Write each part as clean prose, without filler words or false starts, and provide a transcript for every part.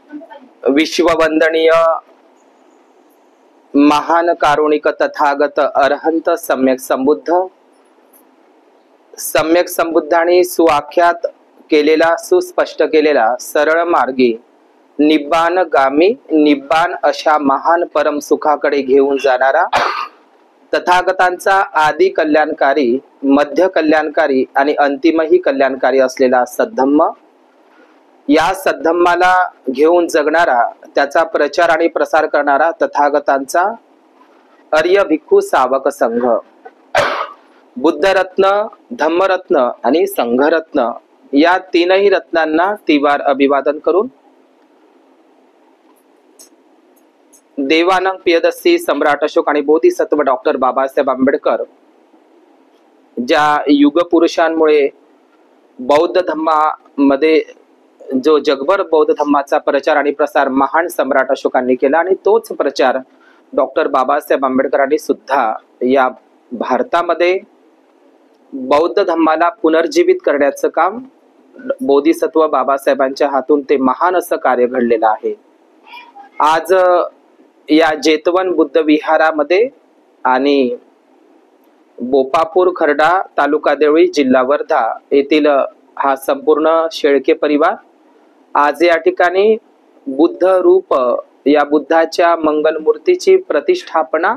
विश्ववंदनीय महान कारुणिक तथागत अरहंत सम्यक संबुद्धांनी सुआख्यात केलेला, सुस्पष्ट केलेला, सरळ मार्गी निब्बाणगामी निब्बाण अशा महान परम सुखाकडे घेऊन जाणारा तथागतांचा आदि कल्याणकारी, मध्य कल्याणकारी आणि अंतिमही कल्याणकारी असलेला सद्धम्म, या सद्धम्माला घेऊन जगणारा, त्याचा प्रचार आणि प्रसार करणारा तथागतांचा आर्य भिक्खू सावक संघ, बुद्धरत्न, धम्मरत्न आणि संघरत्न या तीनही रत्नांना तिवार अभिवादन करून देवानंद पियदस्सी सम्राट अशोक आणि बोधिसत्व डॉक्टर बाबासाहेब आंबेडकर ज्या युगपुरुषांमुळे बौद्ध धम्मामध्ये जो जगभर बौद्ध धम्माचा प्रचार आणि प्रसार महान सम्राट अशोकांनी केला आणि तोच प्रचार डॉक्टर बाबासाहेब आंबेडकरांनी सुद्धा या भारतामध्ये बौद्ध धम्माला पुनर्जीवित करण्याचं काम बोधिसत्व बाबासाहेबांच्या हातून ते महान असं कार्य घडलेलं आहे। आज या जेतवन बुद्ध विहारामध्ये आणि बोपापूर खर्डा तालुका देवळी जिल्हा वर्धा येथील हा संपूर्ण शेळके परिवार आज या ठिकाणी बुद्ध रूप या बुद्धाच्या मंगल मूर्तीची प्रतिष्ठापना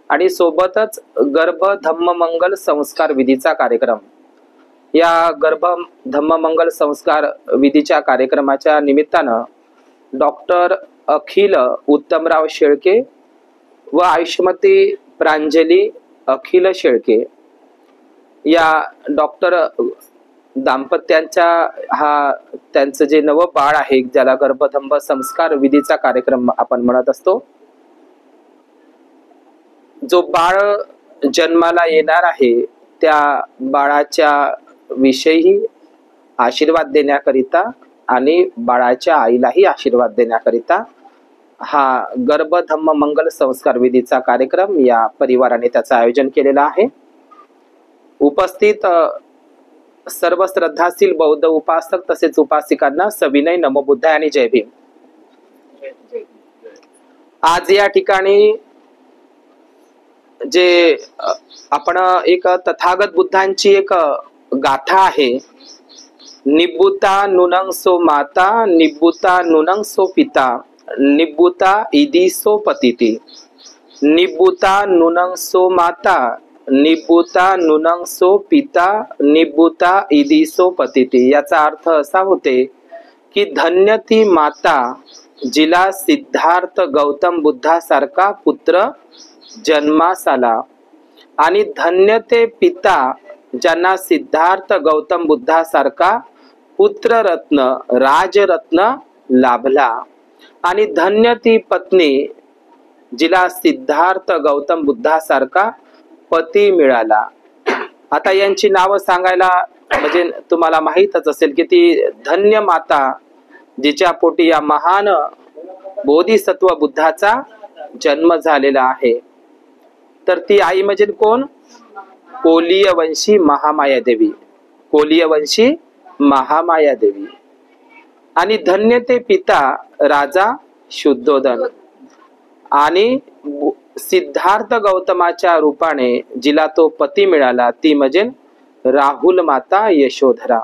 आणि सोबतच गर्भ धम्म मंगल संस्कार विधीचा कार्यक्रम, या गर्भ धम्म मंगल संस्कार विधीच्या कार्यक्रमाच्या निमित्तानं डॉक्टर अखिल उत्तमराव शेळके व आयुष्मती प्रांजली अखिल शेळके या डॉक्टर दाम्पत्यांच्या हा त्यांचं जे नव बाळ आहे, ज्याला गर्भधम्म संस्कार विधीचा कार्यक्रम आपण म्हणत असतो, जो बाळ जन्माला येणार आहे त्या बाळाच्या विषयी आशीर्वाद देण्याकरिता आणि बाळाच्या आईलाही आशीर्वाद देण्याकरिता हा गर्भधम्म मंगल संस्कार विधीचा कार्यक्रम या परिवाराने त्याचं आयोजन केलेलं आहे। उपस्थित सर्व श्रद्धाशील बौद्ध उपासक तसेच उपासिकांना सविनय नमो बुद्धाय आणि जय भीम। आज या ठिकाणी जे आपण एक तथागत बुद्धांची एक गाथा आहे, निब्बुता नुनंग सो माता, निब्बुता नुनंग सो पिता, निब्बुता इदी सो पतिती, निब्बुता नुनंग सो माता, निब्बुता नुनंग सो पिता, निब्बुता इदी सो पतिती। याचा अर्थ असा होते की धन्य ती माता जिला सिद्धार्थ गौतम बुद्धासारखा पुत्र जन्मास आला आणि धन्य ते पिता ज्यांना सिद्धार्थ गौतम बुद्धासारखा पुत्ररत्न राजरत्न लाभला आणि धन्य ती पत्नी जिला सिद्धार्थ गौतम बुद्धासारखा पती मिळाला। आता यांची नावं सांगायला म्हणजे तुम्हाला माहीतच असेल की ती धन्य माता जिच्या पोटी या महान बोधिसत्व बुद्धाचा जन्म झालेला आहे, तर ती आई म्हणजे कोण? कोलीय वंशी महामाया देवी, कोलीय वंशी महामाया देवी। आणि धन्य ते पिता राजा शुद्धोदन आणि सिद्धार्थ गौतमाच्या रूपाने जिला तो पती मिळाला ती म्हणजे राहुल माता यशोधरा।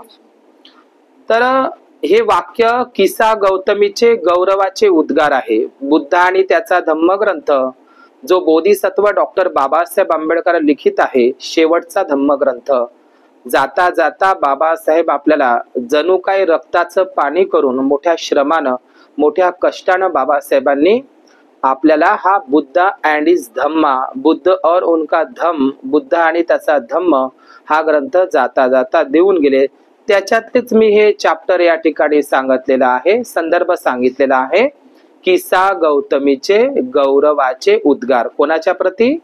तर हे वाक्य किसा गौतमीचे गौरवाचे उद्गार आहे। बुद्ध आणि त्याचा धम्मग्रंथ जो बोधिसत्व डॉक्टर बाबासाहेब आंबेडकर लिखित आहे, शेवटचा धम्मग्रंथ, जाता जाता बाबासाहेब आपल्याला जणू काय रक्ताचं पाणी करून मोठ्या श्रमानं मोठ्या कष्टानं बाबासाहेबांनी आपल्याला हा बुद्ध अँड इज धम्मा, बुद्ध और उनका धम्म, बुद्ध आणि त्याचा धम्म हा ग्रंथ जाता जाता देऊन गेले। त्याच्यातच मी हे चॅप्टर या ठिकाणी सांगितलेलं आहे, संदर्भ सांगितलेला आहे, किसा गौतमीचे गौरवाचे उद्गार कोणाच्या प्रती?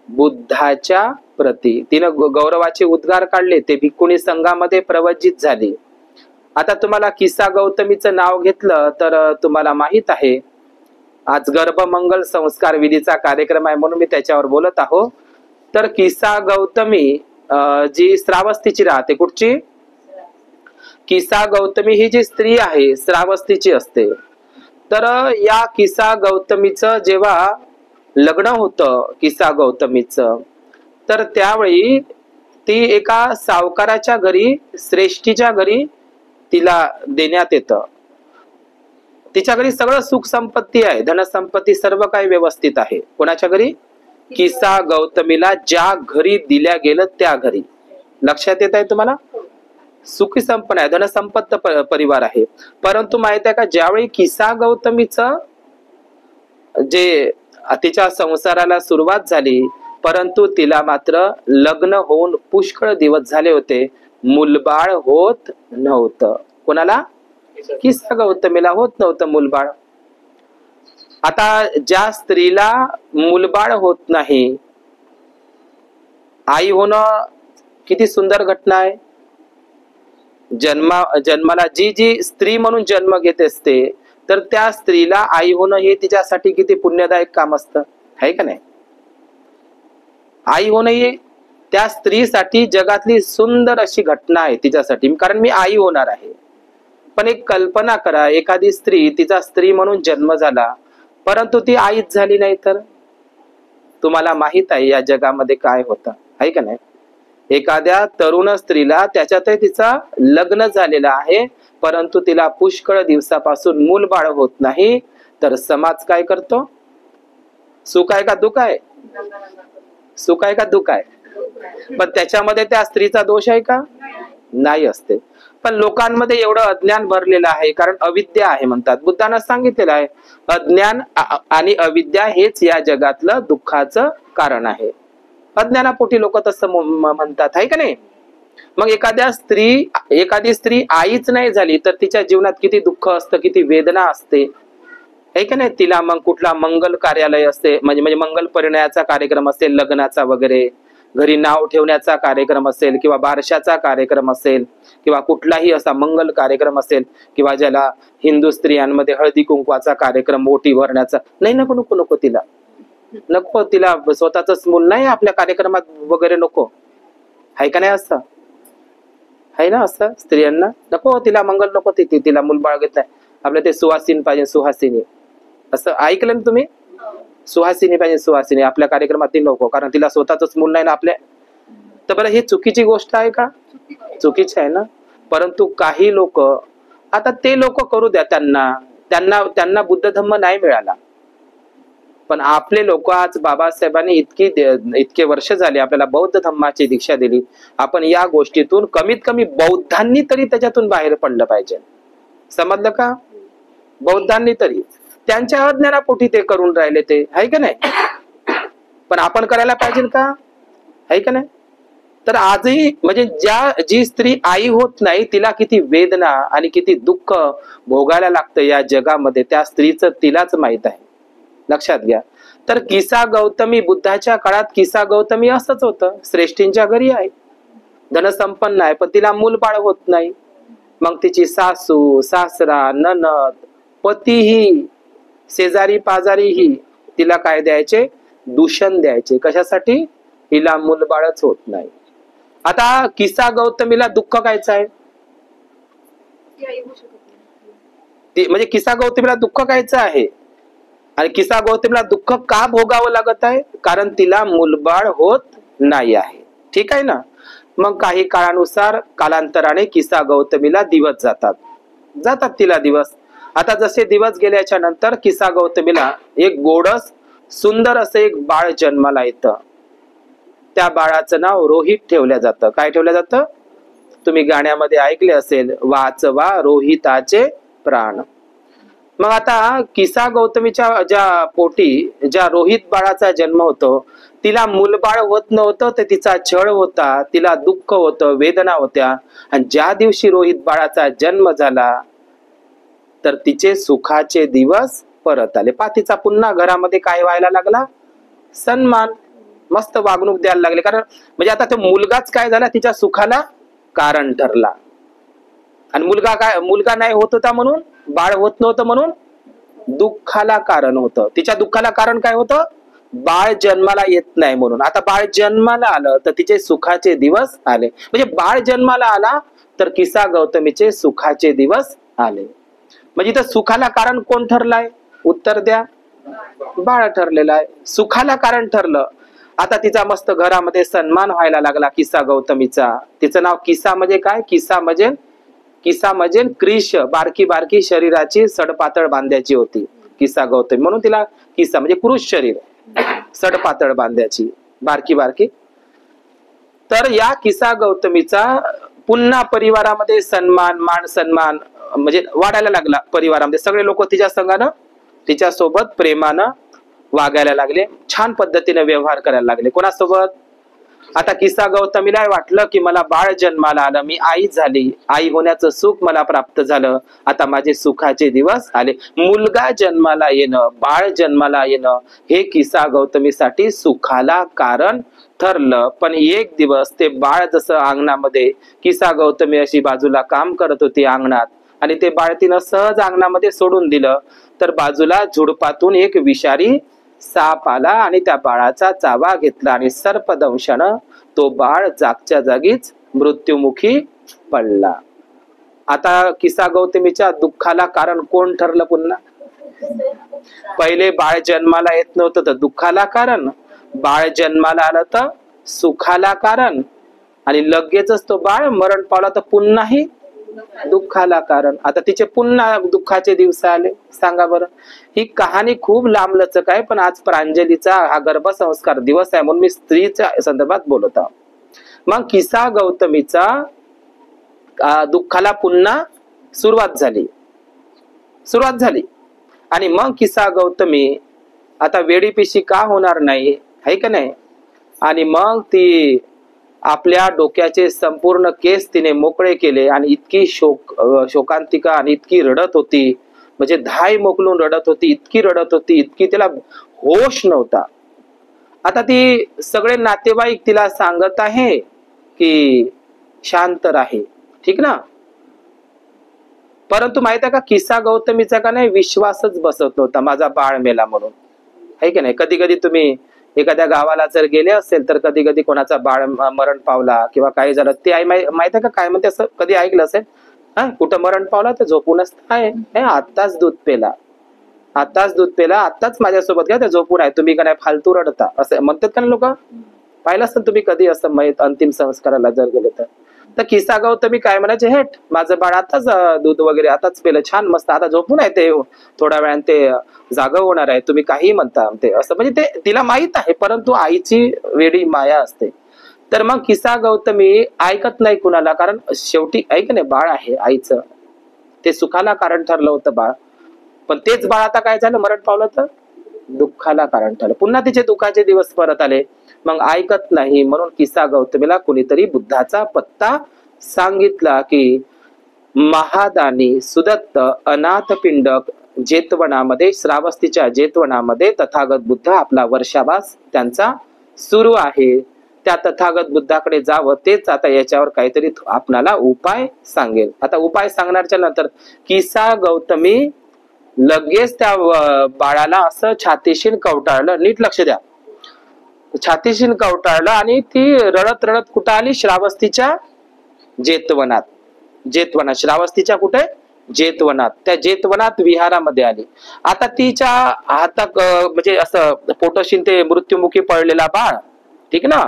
बुद्धाच्या प्रती। तिने गौरवाचे उद्गार काढले, ते भिक्खुनी संघामध्ये प्रवचित झाले। आता तुम्हाला किसा गौतमीचं नाव घेतलं तर तुम्हाला माहित आहे आज गर्भमंगल संस्कार विधीचा कार्यक्रम आहे म्हणून मी त्याच्यावर बोलत आहो। तर किसा गौतमी जी श्रावस्तीची राहते, कुठची? किसा गौतमी ही जी स्त्री आहे श्रावस्तीची असते. तर या किसा गौतमीचं जेव्हा लग्न होतं किसा गौतमीचं, तर त्यावेळी ती एका सावकाराच्या घरी श्रेष्ठीच्या घरी तिला देण्यात येतं. तिच्या घरी सगळं सुख संपत्ती आहे, धनसंपत्ती सर्व काही व्यवस्थित आहे. कोणाच्या घरी? किसा गौतमीला ज्या घरी दिल्या गेलं त्या घरी. लक्षात येत आहे तुम्हाला? सुखी संपन्न आहे, धनसंपत्त परिवार आहे. परंतु माहित आहे का, ज्यावेळी किसा गौतमीचं जे तिच्या संसाराला सुरुवात झाली, परंतु तिला मात्र लग्न होऊन पुष्कळ दिवस झाले होते, मुलबाळ होत नव्हतं. कोणाला? किसा गौतमीला होत नव्हतं मुलबाळ. आता ज्या स्त्रीला मुलबाळ होत नाही, आई होणं किती सुंदर घटना आहे. जन्माला जी जी स्त्री म्हणून जन्म घेत असते, तर त्या स्त्रीला आई होणं हे तिच्यासाठी किती पुण्यदायक काम असतं, आहे का नाही? आई होणं ही त्या स्त्रीसाठी जगातली सुंदर अशी घटना आहे तिच्यासाठी, कारण मी आई होणार आहे. पण एक कल्पना करा, एखादी स्त्री, तिचा स्त्री म्हणून जन्म झाला, परंतु ती आईच झाली नाही तर तुम्हाला माहित आहे या जगामध्ये काय होतं, आहे का नाही? एखाद्या तरुण स्त्रीला त्याच्यातही तिचं लग्न झालेलं आहे, परंतु तिला पुष्कळ दिवसापासून मूलबाळ होत नाही, तर समाज काय करतो? सुख आहे का दुःख आहे? सुख आहे का दुःख आहे? पण त्याच्यामध्ये त्या स्त्रीचा दोष आहे का? नाही असते. पण लोकांमध्ये एवढं अज्ञान भरलेलं आहे, कारण अविद्या आहे म्हणतात. बुद्धांना सांगितलेलं आहे, अज्ञान आणि अविद्या हेच या जगातलं दुःखाचं कारण आहे. अज्ञानापोटी लोक तसं म्हणतात, आहे का नाही? मग एखादी स्त्री आईच नाही झाली तर तिच्या जीवनात किती दुःख असतं, किती वेदना असते, आहे का नाही? तिला मग कुठला मंगल कार्यालय असते, म्हणजे मंगल परिणयाचा कार्यक्रम असेल, लग्नाचा वगैरे, घरी नाव ठेवण्याचा कार्यक्रम असेल, किंवा बारशाचा कार्यक्रम असेल, किंवा कुठलाही असा मंगल कार्यक्रम असेल, किंवा ज्याला हिंदू स्त्रियांमध्ये हळदी कुंकवाचा कार्यक्रम, ओटी भरण्याचा, नाही, नको नको नको, तिला नको, तिला स्वतःच मूल नाही आपल्या कार्यक्रमात वगैरे नको, आहे का नाही? असं आहे ना, असं स्त्रियांना नको, तिला मंगल नको, तिला मूल बाळ घेत नाही, आपल्या ते सुहासिनी पाहिजे, सुहासिनी. असं ऐकलं ना तुम्ही? सुहासिनी पाहिजे, सुहासिनी आपल्या कार्यक्रमात ती नको, कारण तिला स्वतःच मूल नाही ना आपल्या. तर बरं, ही चुकीची गोष्ट आहे का? चुकीची आहे ना. परंतु काही लोक, आता ते लोक करू द्या, त्यांना बुद्ध धम्म नाही मिळाला, पण आपले लोक आज बाबासाहेबांनी इतके वर्ष झाले आपल्याला बौद्ध धम्माची दीक्षा दिली. आपण या गोष्टीतून कमीत कमी बौद्धांनी तरी त्याच्यातून बाहेर पडलं पाहिजे. समजलं का? बौद्धांनी तरी, त्यांच्या अज्ञानापोटी ते करून राहिले, ते आहे का नाही? पण आपण करायला पाहिजे का, आहे का नाही? तर आजही म्हणजे जी स्त्री आई होत नाही, तिला किती वेदना आणि किती दुःख भोगायला लागतं या जगामध्ये, त्या स्त्रीचं तिलाच माहित आहे. लक्षात घ्या. तर किसा गौतमी, बुद्धाच्या काळात किसा गौतमी असंच होतं, श्रेष्ठींच्या घरी आहे, धनसंपन्न आहे, पण तिला मूलबाळ होत नाही. मग तिची सासू, सासरा, ननद, पतीही, शेजारी पाजारीही तिला काय द्यायचे? दूषण द्यायचे. कशासाठी? हिला मूलबाळच होत नाही. आता किसा गौतमीला दुःख कायचं आहे? म्हणजे किसा गौतमीला दुःख कायचं आहे? आणि किसा गौतमीला दुःख का भोगावं लागत आहे? कारण तिला मूलबाळ होत नाही आहे. ठीक आहे ना. मग काही काळानुसार, कालांतराने किसा गौतमीला दिवस जातात तिला दिवस. आता जसे दिवस गेल्याच्या नंतर किसा गौतमीला एक गोडस सुंदर असं एक बाळ जन्माला येतं. त्या बाळाचं नाव रोहित ठेवलं जातं. काय ठेवलं जातं? तुम्ही गाण्यामध्ये ऐकले असेल, वाचवा रोहिताचे प्राण. मग आता किसा गौतमीच्या ज्या पोटी ज्या रोहित बाळाचा जन्म होतो, तिला मूलबाळ होत नव्हतं, तर तिचा छळ होता, तिला दुःख होतं, वेदना होत्या. आणि ज्या दिवशी रोहित बाळाचा जन्म झाला, तर तिचे सुखाचे दिवस परत आले. तिचा पुन्हा घरामध्ये काय व्हायला लागला? सन्मान, मस्त वागणूक द्यायला लागले. कारण म्हणजे आता तो मुलगाच काय झाला, तिच्या सुखाला कारण ठरला. आणि मुलगा नाही होत होता म्हणून, बाळ होत नव्हतं म्हणून दुःखाला कारण होतं. तिच्या दुःखाला कारण काय होतं? बाळ जन्माला येत नाही म्हणून. आता बाळ जन्माला आलं तर तिचे सुखाचे दिवस आले. म्हणजे बाळ जन्माला आला, तर किसा गौतमीचे सुखाचे दिवस आले. म्हणजे इथं सुखाला कारण कोण ठरलाय? उत्तर द्या. बाळ ठरलेलं आहे. सुखाला कारण ठरलं. आता तिचा मस्त घरामध्ये सन्मान व्हायला लागला किसा गौतमीचा. तिचं नाव किसा म्हणजे काय? किसा म्हणजे क्रिश, बारकी बारकी शरीराची सडपातळ बांध्याची होती किसा गौतमी, म्हणून तिला किसा म्हणजे पुरुष शरीर, सडपातळ बांध्याची, बारकी बारकी. तर या किसा गौतमीचा पुन्हा परिवारामध्ये सन्मान, मान सन्मान म्हणजे वाढायला लागला. परिवारामध्ये सगळे लोक तिच्या संगानं, तिच्या सोबत प्रेमानं वागायला लागले, छान पद्धतीने व्यवहार करायला लागले. कोणासोबत? आता किसा गौतमीला वाटलं की मला बाळ जन्माला आलं, मी आई झाली, आई होण्याचं सुख मला प्राप्त झालं, आता माझे सुखाचे दिवस आले. मुलगा जन्माला येणं, बाळ जन्माला येणं हे किसा गौतमीसाठी सुखाला कारण ठरलं. पण एक दिवस ते बाळ जसं अंगणामध्ये, किसा गौतमी अशी बाजूला काम करत होती अंगणात, आणि ते बाळ तिनं सहज अंगणामध्ये सोडून दिलं, तर बाजूला झुडपातून एक विषारी साप आला आणि त्या बाळाचा चावा घेतला आणि सर्पदंशानं तो बाळ जागच्या जागीच मृत्युमुखी पडला. आता किसा गौतमीच्या दुःखाला कारण कोण ठरलं? पुन्हा पहिले बाळ जन्माला येत नव्हतं तर दुःखाला कारण, बाळ जन्माला आलं तर सुखाला कारण, आणि लगेचच तो बाळ मरण पावला तर पुन्हाही दुःखाला कारण. आता तिचे पुन्हा दुःखाचे दिवस आले. सांगा बरं, ही कहाणी खूप लांबलचक आहे, पण आज प्रांजलीचा हा गर्भसंस्कार दिवस आहे म्हणून मी स्त्रीच्या संदर्भात बोलत आहोत. मग किसा गौतमीचा दुःखाला पुन्हा सुरुवात झाली आणि मग किसा गौतमी आता वेडीपिशी का होणार नाही, है का नाही? आणि मग ती आपल्या डोक्याचे संपूर्ण केस तिने मोकळे केले आणि इतकी शोकांतिका आणि इतकी रडत होती, म्हणजे धाय मोकलून रडत होती, इतकी रडत होती, इतकी तिला होश नव्हता. आता ती सगळे नातेवाईक तिला सांगत आहे की शांत राहे, ठीक ना? परंतु माहित आहे का, किसा गौतमीचा का नाही विश्वासच बसत नव्हता माझा बाळ मेला म्हणून, है की नाही? कधी कधी तुम्ही एखाद्या गावाला जर गेले असेल तर कधी कधी कोणाचा बाळ मरण पावला किंवा काही झालं, ते आई माहित आहे का काय म्हणते, असं कधी ऐकलं असेल? कुठं मरण पावला तर झोपूनच आहे, आत्ताच दूध पेला, आत्ताच माझ्यासोबत घ्या, ते झोपून आहे, तुम्ही का नाही फालतू रडता, असं म्हणतात का लोक? पाहिलं असेल तुम्ही कधी असं मयत अंतिम संस्काराला जर गेले तर किसा गौतमी काय म्हणायचे, हेट माझं बाळ आताच दूध वगैरे आताच पेलं, छान मस्त, आता झोपून आहे, ते थोड्या वेळाने ते जागा होणार आहे, तुम्ही काही म्हणता ते असं, म्हणजे ते तिला माहित आहे. परंतु आईची वेडी माया असते. तर मग किसा गौतमी ऐकत नाही कुणाला, कारण शेवटी ऐक नाही, बाळ आहे आईचं, ते सुखाला कारण ठरलं होतं बाळ, पण तेच बाळ आता काय झालं, मरण पावलं तर दुःखाला कारण ठरलं. पुन्हा तिचे दुःखाचे दिवस परत आले. मग ऐकत नाही म्हणून किसा गौतमीला कुणीतरी बुद्धाचा पत्ता सांगितला की महादानी सुदत्त अनाथपिंडक जेतवनामध्ये, श्रावस्तीच्या जेतवनामध्ये तथागत बुद्ध आपला वर्षावास त्यांचा सुरू आहे. त्या तथागत बुद्धाकडे जावं, तेच आता याच्यावर काहीतरी आपणाला उपाय सांगेल. आता उपाय सांगण्याच्या नंतर किसा गौतमी लगेच त्या बाळाला असं छातीशीन कवटाळलं, नीट लक्ष द्या, छातीशीन कवटाळलं आणि ती रडत रडत कुठं आली, श्रावस्तीच्या जेतवनात. श्रावस्तीच्या कुठे? जेतवनात. त्या जेतवनात विहारामध्ये आली. आता तिच्या हातात म्हणजे असं पोटोशीन ते मृत्युमुखी पडलेला बाळ, ठीक ना,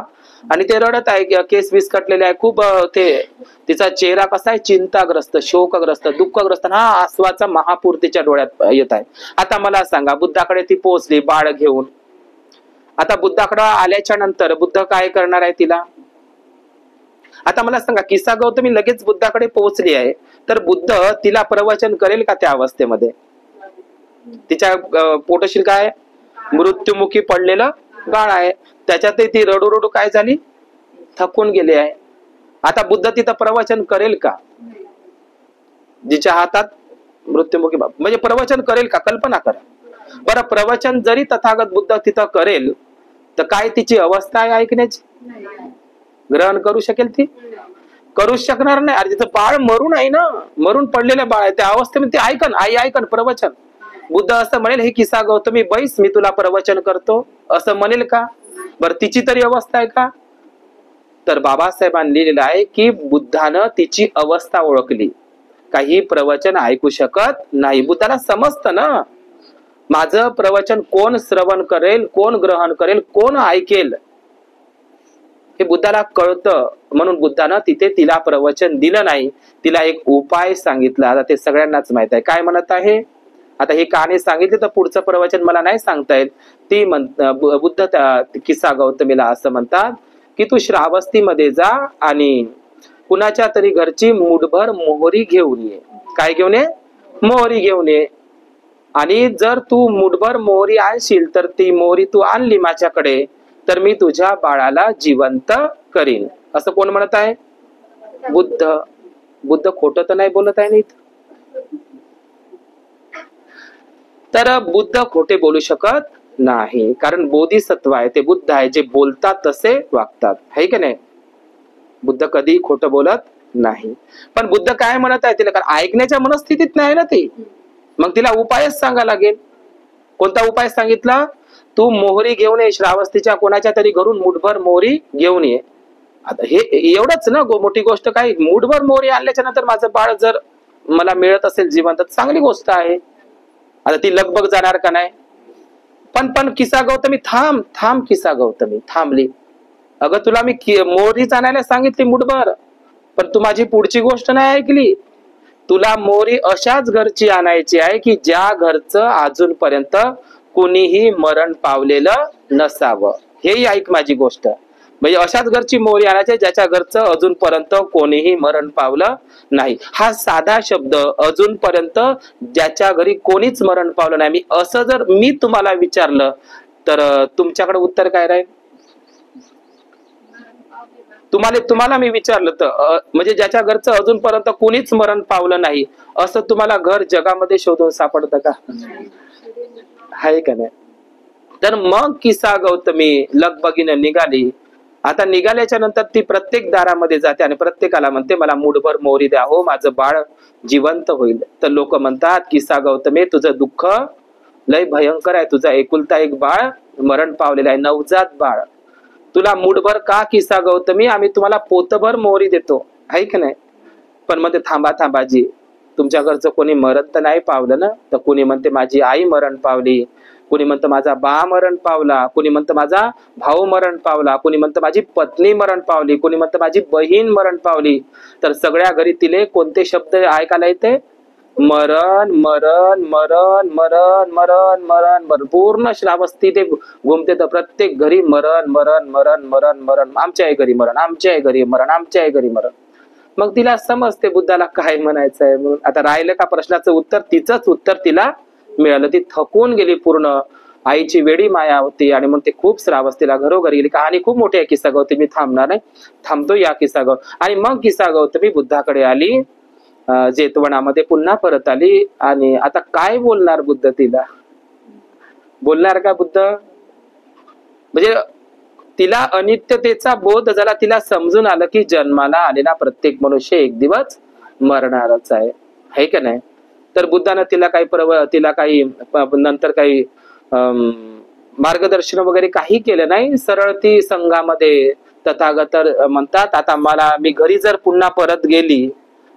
आणि ते रडत आहे, केस विस्कटलेले आहे खूप, ते तिचा चेहरा कसा आहे, चिंताग्रस्त, शोकग्रस्त, दुःखग्रस्त, हा आसवाचा महापूर तिच्या डोळ्यात येत आहे. आता मला सांगा, बुद्धाकडे ती पोहोचली बाळ घेऊन. आता बुद्धाकडे आल्याच्या नंतर बुद्ध काय करणार आहे तिला? आता मला सांगा, किसा गौतमी लगेच बुद्धाकडे पोहोचली आहे, तर बुद्ध तिला प्रवचन करेल का त्या अवस्थेमध्ये? तिच्या पोटोशील काय, मृत्युमुखी पडलेलं बाळ आहे, त्याच्यात ती रडू काय झाली, थकून गेली आहे. आता बुद्ध तिथं प्रवचन करेल का? जिच्या हातात मृत्युमुखी म्हणजे प्रवचन करेल का? कल्पना करा बरं. प्रवचन जरी तथागत बुद्ध तिथं करेल तर काय तिची अवस्था आहे ऐकण्याची? ग्रहण करू शकेल ती? करूच शकणार नाही. अरे तिचं बाळ मरून आहे ना, मरून पडलेलं बाळ आहे, त्या अवस्थेमध्ये ते ऐकन, आई ऐकन प्रवचन. बुद्ध असं म्हणेल, हे किसा गौतमी बैस, मी तुला प्रवचन करतो, असं म्हणेल का? बरं, तिची तरी अवस्था आहे का? तर बाबासाहेबांनी लिहिलेलं आहे की बुद्धानं तिची अवस्था ओळखली, काही प्रवचन ऐकू शकत नाही. बुद्धाला समजतं ना, माझं प्रवचन कोण श्रवण करेल, कोण ग्रहण करेल, कोण ऐकेल, हे बुद्धाला कळतं. म्हणून बुद्धानं तिथे तिला प्रवचन दिलं नाही, तिला एक उपाय सांगितला. आता ते सगळ्यांनाच माहित आहे काय म्हणत आहे. आता ही कहाणी सांगितली तर पुढचं प्रवचन मला नाही सांगता येत. ती बुद्ध किस्सा गौतमीला असं म्हणतात की तू श्रावस्तीमध्ये जा आणि कुणाच्या तरी घरची मुठभर मोहरी घेऊन ये. काय घेऊन ये? मोहरी घेऊन ये. आणि जर तू मुठभर मोहरी आणशील तर ती मोहरी तू आणली माझ्याकडे तर मी तुझ्या बाळाला जिवंत करीन. असं कोण म्हणत आहे? बुद्ध. बुद्ध खोटं तर नाही बोलत आहे नीट. तर बुद्ध खोटे बोलू शकत नाही, कारण बोधिसत्व आहे, ते बुद्ध आहे, जे बोलतात तसे वागतात, है की नाही. बुद्ध कधी खोटं बोलत नाही. पण बुद्ध काय म्हणत आहे तिला, कारण ऐकण्याच्या मनस्थितीत नाही ना ती. मग तिला उपायच सांगा लागेल. कोणता उपाय सांगितला? तू मोहरी घेऊन ये, श्रावस्तीच्या कोणाच्या तरी घरून मुठभर मोहरी घेऊन ये. आता हे एवढंच ना, मोठी गोष्ट काय? मुठभर मोहरी आणल्याच्या नंतर माझं बाळ जर मला मिळत असेल जिवंत तर चांगली गोष्ट आहे. आता ती लगबग जाणार का नाही? पण किस्सा गौतमी थांब किस्सा गौतमी थांबली. अगं तुला मी मोहरी आणायला सांगितली मुठभर, पण तू माझी पुढची गोष्ट नाही ऐकली. तुला मोहरी अशाच घरची आणायची आहे की ज्या घरचं अजूनपर्यंत कोणीही मरण पावलेलं नसावं. हेही ऐक माझी गोष्ट. म्हणजे अशाच घरची मोहरी आणायची ज्याच्या घरचं अजूनपर्यंत कोणीही मरण पावलं नाही. हा साधा शब्द, अजूनपर्यंत ज्याच्या घरी कोणीच मरण पावलं नाही, मी असं जर मी तुम्हाला विचारलं तर तुमच्याकडे उत्तर काय राहील? तुम्हाला मी विचारलं तर म्हणजे ज्याच्या घरचं अजूनपर्यंत कोणीच मरण पावलं नाही असं तुम्हाला घर जगामध्ये शोधून सापडतं का? आहे का नाही? तर मग किस्सा गौतमी लगबगीनं निघाली. आता निघाल्याच्या नंतर ती प्रत्येक दारामध्ये जाते आणि प्रत्येकाला म्हणते मला मुठभर मोहरी द्या हो, माझं बाळ जिवंत होईल. तर लोक म्हणतात किस्सा गौतमी तुझं दुःख लय भयंकर आहे, तुझा एकुलता एक बाळ मरण पावलेला आहे, नवजात बाळ. तुला मुठभर का किस्सा गौतमी? आम्ही तुम्हाला पोतभर मोहरी देतो, आहे की नाही. पण म्हणते थांबा जी, तुमच्या घरचं कोणी मरण तर नाही पावलं ना? तर कोणी म्हणते माझी आई मरण पावली, कोणी म्हणतं माझा बा मरण पावला, कोणी म्हणतं माझा भाऊ मरण पावला, कोणी म्हणतं माझी पत्नी मरण पावली, कोणी म्हणतं माझी बहीण मरण पावली. तर सगळ्या घरी तिले कोणते शब्द ऐकायला येते? मरण मरण मरण मरण मरण मरण मरण. पूर्ण श्रावस्ती ते घुमते तर प्रत्येक घरी मरण मरण मरण मरण मरण. आमच्याही घरी मरण, आमच्याही घरी मरण, आमच्याही घरी मरण. मग तिला समजते बुद्धाला काय म्हणायचं आहे म्हणून. आता राहिलं का प्रश्नाचं उत्तर? तिचंच उत्तर तिला मिळालं. ती थकून गेली पूर्ण. आईची वेडी माया होती आणि मग ते खूप श्रावस्तीला घरोघरी गेली. कहाणी खूप मोठी आहे किस्सा गौतमी, मी थांबणार नाही, थांबतो या किस्सा गौतमी. आणि मग किस्सा गौतमी बुद्धाकडे आली, जेतवनामध्ये पुन्हा परत आली. आणि आता काय बोलणार बुद्ध तिला? बोलणार का बुद्ध? म्हणजे तिला अनित्यतेचा बोध झाला. तिला समजून आलं की जन्माला आलेला प्रत्येक मनुष्य एक दिवस मरणारच आहे का नाही. तर बुद्धानं तिला काही नंतर काही मार्गदर्शन वगैरे काही केलं नाही. सरळ ती संघामध्ये तथागत म्हणतात आता मी घरी जर पुन्हा परत गेली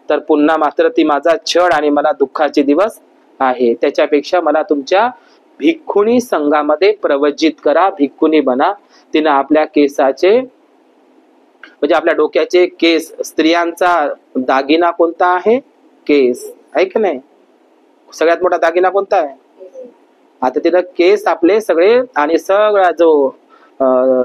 तर पुन्हा मात्र ती माझा छळ आणि मला दुःखाचे दिवस आहे. त्याच्यापेक्षा मला तुमच्या भिक्खुनी संघामध्ये प्रवजित करा, भिक्खुनी बना. तिनं आपल्या केसाचे म्हणजे आपल्या डोक्याचे केस, स्त्रियांचा दागिना कोणता आहे? केस, आहे की नाही. सगळ्यात मोठा दागिना कोणता आहे? आता तिनं केस आपले सगळे आणि सगळा जो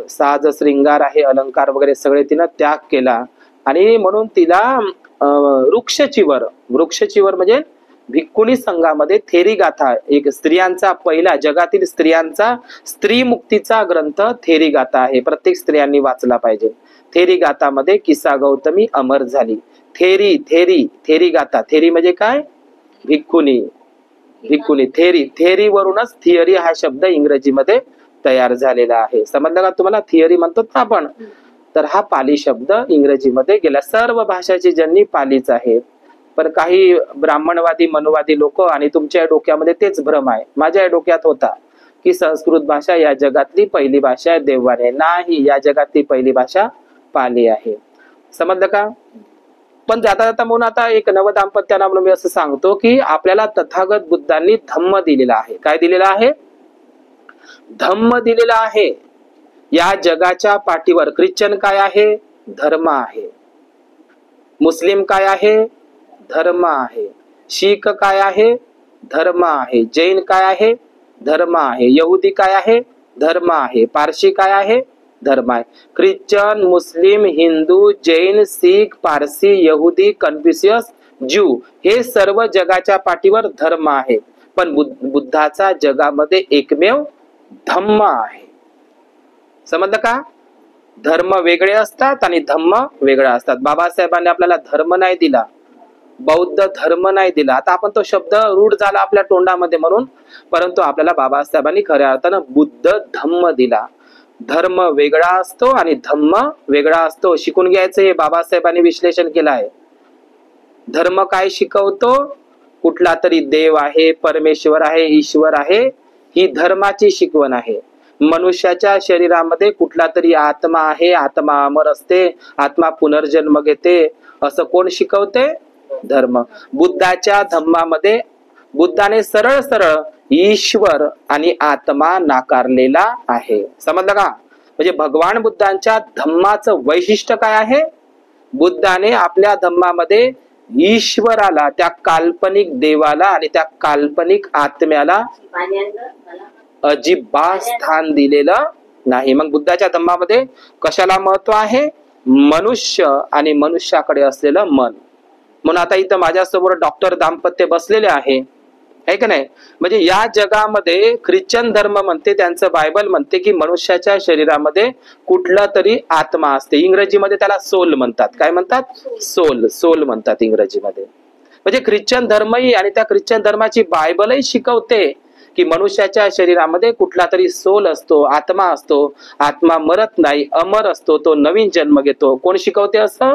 साज श्रृंगार आहे, अलंकार वगैरे सगळे तिनं त्याग केला. आणि म्हणून तिला वृक्षचिवर म्हणजे भिक्खुनी संघामध्ये थेरी गाथा, एक स्त्रियांचा पहिला जगातील स्त्रियांचा स्त्री मुक्तीचा ग्रंथ थेरी गाथा आहे. प्रत्येक स्त्रियांनी वाचला पाहिजे. थेरी गाथामध्ये किस्सा गौतमी अमर झाली. थेरी गाथा. थेरी म्हणजे काय? भिक्खुनी. थेरी वरूनच थिअरी हा शब्द इंग्रजीमध्ये तयार झालेला आहे. समजलं का तुम्हाला? थिअरी म्हणतो ना आपण, तर हा पाली शब्द इंग्रजीमध्ये गेला. सर्व भाषाची जननी पालीच आहे. पण काही ब्राह्मणवादी मनुवादी लोक आणि तुमच्या डोक्यामध्ये तेच भ्रम आहे, माझ्या डोक्यात होता की संस्कृत भाषा या जगातली पहिली भाषा आहे. देवाने नाही, या जगातली पहिली भाषा पाली आहे. समजलं का? पण जाता जाता म्हणून आता एक नवदाम्पत्याना म्हणून मी असं सांगतो की आपल्याला तथागत बुद्धांनी धम्म दिलेला आहे. काय दिलेला आहे? धम्म दिलेला आहे. या जगाच्या पाठीवर ख्रिश्चन काय आहे? धर्म आहे. मुस्लिम काय आहे? धर्म आहे. शीख काय आहे? धर्म आहे. जैन काय आहे? धर्म आहे. यहुदी काय आहे? धर्म आहे. पारशी काय आहे? धर्म आहे. ख्रिश्चन, मुस्लिम, हिंदू, जैन, शीख, पारसी, यहुदी, कन्फ्युशियस, ज्यू हे सर्व जगाच्या पाठीवर धर्म आहे. पण बुद्धाचा जगामध्ये एकमेव धम्म आहे. समजलं का? धर्म वेगळे असतात आणि धम्म वेगळा असतात. बाबासाहेबांनी आपल्याला धर्म नाही दिला, बौद्ध धर्म नाही दिला. आता आपण तो शब्द रूढ झाला आपल्या तोंडामध्ये म्हणून, परंतु आपल्याला बाबासाहेबांनी खऱ्या अर्थानं बुद्ध धम्म दिला. धर्म वेगळा असतो आणि धम्म वेगळा असतो. शिकून घ्यायचं, हे बाबासाहेबांनी विश्लेषण केलं आहे. धर्म काय शिकवतो? कुठला तरी देव आहे, परमेश्वर आहे, ईश्वर आहे, ही धर्माची शिकवण आहे. मनुष्याच्या शरीरामध्ये कुठला तरी आत्मा आहे, आत्मा अमर असते, आत्मा पुनर्जन्म घेते, असं कोण शिकवते? धर्म. बुद्धाच्या धम्मामध्ये बुद्धाने सरळ सरळ ईश्वर आणि आत्मा नाकारलेला आहे. समजलं का? म्हणजे भगवान बुद्धांच्या धम्माचं वैशिष्ट्य काय आहे? बुद्धाने आपल्या धम्मामध्ये ईश्वराला, त्या काल्पनिक देवाला आणि त्या काल्पनिक आत्म्याला अजिबात स्थान दिलेलं नाही. मग बुद्धाच्या धम्मामध्ये कशाला महत्व आहे? मनुष्य आणि मनुष्याकडे असलेलं मन. म्हणून आता इथं माझ्यासमोर डॉक्टर दाम्पत्य बसलेले आहे का नाही? म्हणजे या जगामध्ये ख्रिश्चन धर्म म्हणते, त्यांचं बायबल म्हणते की मनुष्याच्या शरीरामध्ये कुठला तरी आत्मा असते. इंग्रजीमध्ये त्याला सोल म्हणतात. काय म्हणतात? सोल. सोल म्हणतात इंग्रजीमध्ये. म्हणजे ख्रिश्चन धर्मही आणि त्या ख्रिश्चन धर्माची बायबलही शिकवते की मनुष्याच्या शरीरामध्ये कुठला तरी सोल असतो, आत्मा असतो. आत्मा मरत नाही, अमर असतो, तो नवीन जन्म घेतो. कोण शिकवते असं?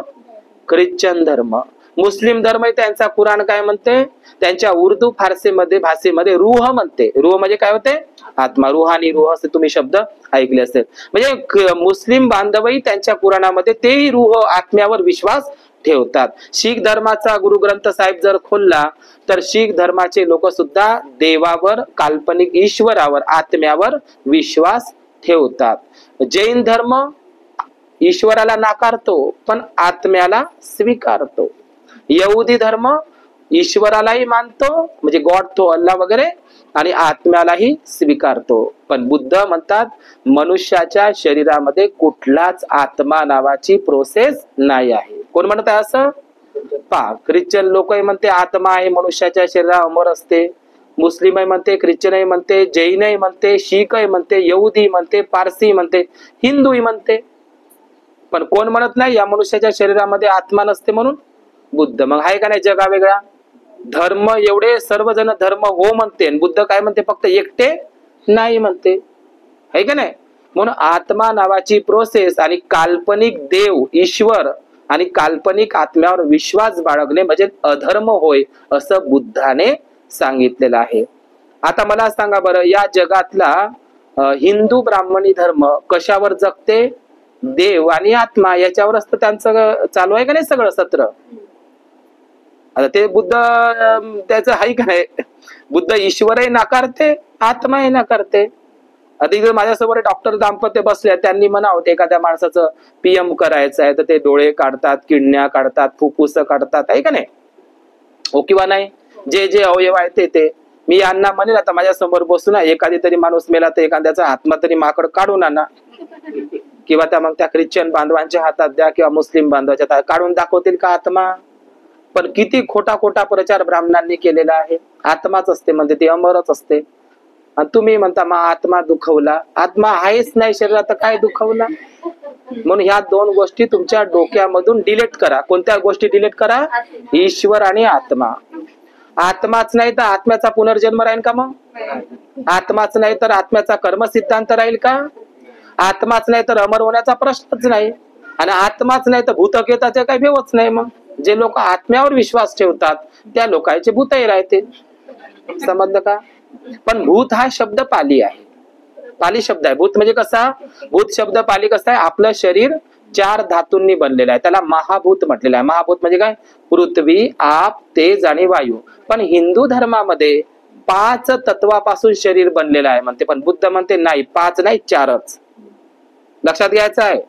ख्रिश्चन धर्म. मुस्लिम धर्म त्यांचा कुराण काय म्हणते? त्यांच्या उर्दू फारसीमध्ये भाषेमध्ये रूह म्हणते. रूह म्हणजे काय होते? आत्मा. रूहानी रूह असे तुम्ही शब्द ऐकले असेल. म्हणजे मुस्लिम बांधवही त्यांच्या कुराणामध्ये तेही रूह, आत्म्यावर विश्वास ठेवतात. शीख धर्माचा गुरुग्रंथ साहेब जर खोलला तर शीख धर्माचे लोक सुद्धा देवावर, काल्पनिक ईश्वरावर, आत्म्यावर विश्वास ठेवतात. जैन धर्म ईश्वराला नाकारतो पण आत्म्याला स्वीकारतो. यहुदी धर्म ईश्वरालाही मानतो, म्हणजे गॉड, तो अल्लाह वगैरे, आणि आत्म्यालाही स्वीकारतो. पण बुद्ध म्हणतात मनुष्याच्या शरीरामध्ये कुठलाच आत्मा नावाची प्रोसेस नाही आहे. कोण म्हणत आहे असं? ख्रिश्चन लोकही म्हणते आत्मा आहे, मनुष्याच्या शरीरावर अमर असते. मुस्लिमही म्हणते, ख्रिश्चनही म्हणते, जैनही म्हणते, शीखही म्हणते, यहुदी म्हणते, पारसी म्हणते, हिंदूही म्हणते. पण कोण म्हणत नाही या मनुष्याच्या शरीरामध्ये आत्मा नसते म्हणून? बुद्ध. मग आहे का नाही जगा वेगळा? धर्म एवढे सर्वजण धर्म हो म्हणते, बुद्ध काय म्हणते? फक्त एकटे नाही म्हणते. आहे का नाही? म्हणून आत्मा नावाची प्रोसेस आणि काल्पनिक देव, ईश्वर आणि काल्पनिक आत्म्यावर विश्वास बाळगणे म्हणजे अधर्म होय, असं बुद्धाने सांगितलेलं आहे. आता मला सांगा बरं, या जगातला हिंदू ब्राह्मणी धर्म कशावर जगते? देव आणि आत्मा याच्यावर असतं त्यांचं चालू आहे का नाही सगळं सत्र? आता ते बुद्ध त्याचं आहे का नाही? बुद्ध ईश्वरही नाकारते, आत्माही नाकारते. आता इकडे माझ्यासमोर डॉक्टर दाम्पत्य बसले, त्यांनी म्हणावं एखाद्या माणसाचं पीएम करायचं आहे तर ते डोळे काढतात, किडण्या काढतात, फुफ्फुस काढतात, आहे का नाही? हो किंवा नाही? जे जे अवयव आहे ते मी यांना म्हणेल आता माझ्या समोर बसून एखादी तरी माणूस मेला तर एखाद्याचा आत्मा तरी माकड काढून आणा, किंवा त्या मग त्या ख्रिश्चन बांधवांच्या हातात द्या किंवा मुस्लिम बांधवांच्या हातात, काढून दाखवतील का आत्मा? पण किती खोटा खोटा प्रचार ब्राह्मणांनी केलेला आहे. आत्माच असते म्हणते, ती अमरच असते. आणि तुम्ही म्हणता मग आत्मा दुखवला. आत्मा आहेच नाही शरीरात, काय दुखवला? म्हणून ह्या दोन गोष्टी तुमच्या डोक्यामधून डिलीट करा. कोणत्या गोष्टी डिलीट करा? ईश्वर आणि आत्मा. आत्माच नाही तर आत्म्याचा पुनर्जन्म राहील का? मग आत्माच नाही तर आत्म्याचा कर्म सिद्धांत राहील का? आत्माच नाही तर अमर होण्याचा प्रश्नच नाही. आणि आत्माच नाही तर भूतकेताचे काही भेवच नाही. मग जे लोक आत्म्यावर विश्वास ठेवतात त्या लोकांचे भूतही राहते. समजलं का? पण भूत हा शब्द पाली आहे, पाली शब्द आहे. भूत म्हणजे कसा? भूत शब्द पाली कसा आहे? आपलं शरीर 4 धातूंनी बनलेला आहे, त्याला महाभूत म्हटलेलं आहे. महाभूत म्हणजे काय? पृथ्वी, आप, तेज आणि वायू. पण हिंदू धर्मामध्ये 5 तत्वापासून शरीर बनलेलं आहे म्हणते, पण बुद्ध म्हणते नाही 5 नाही 4च. लक्षात घ्यायचं आहे.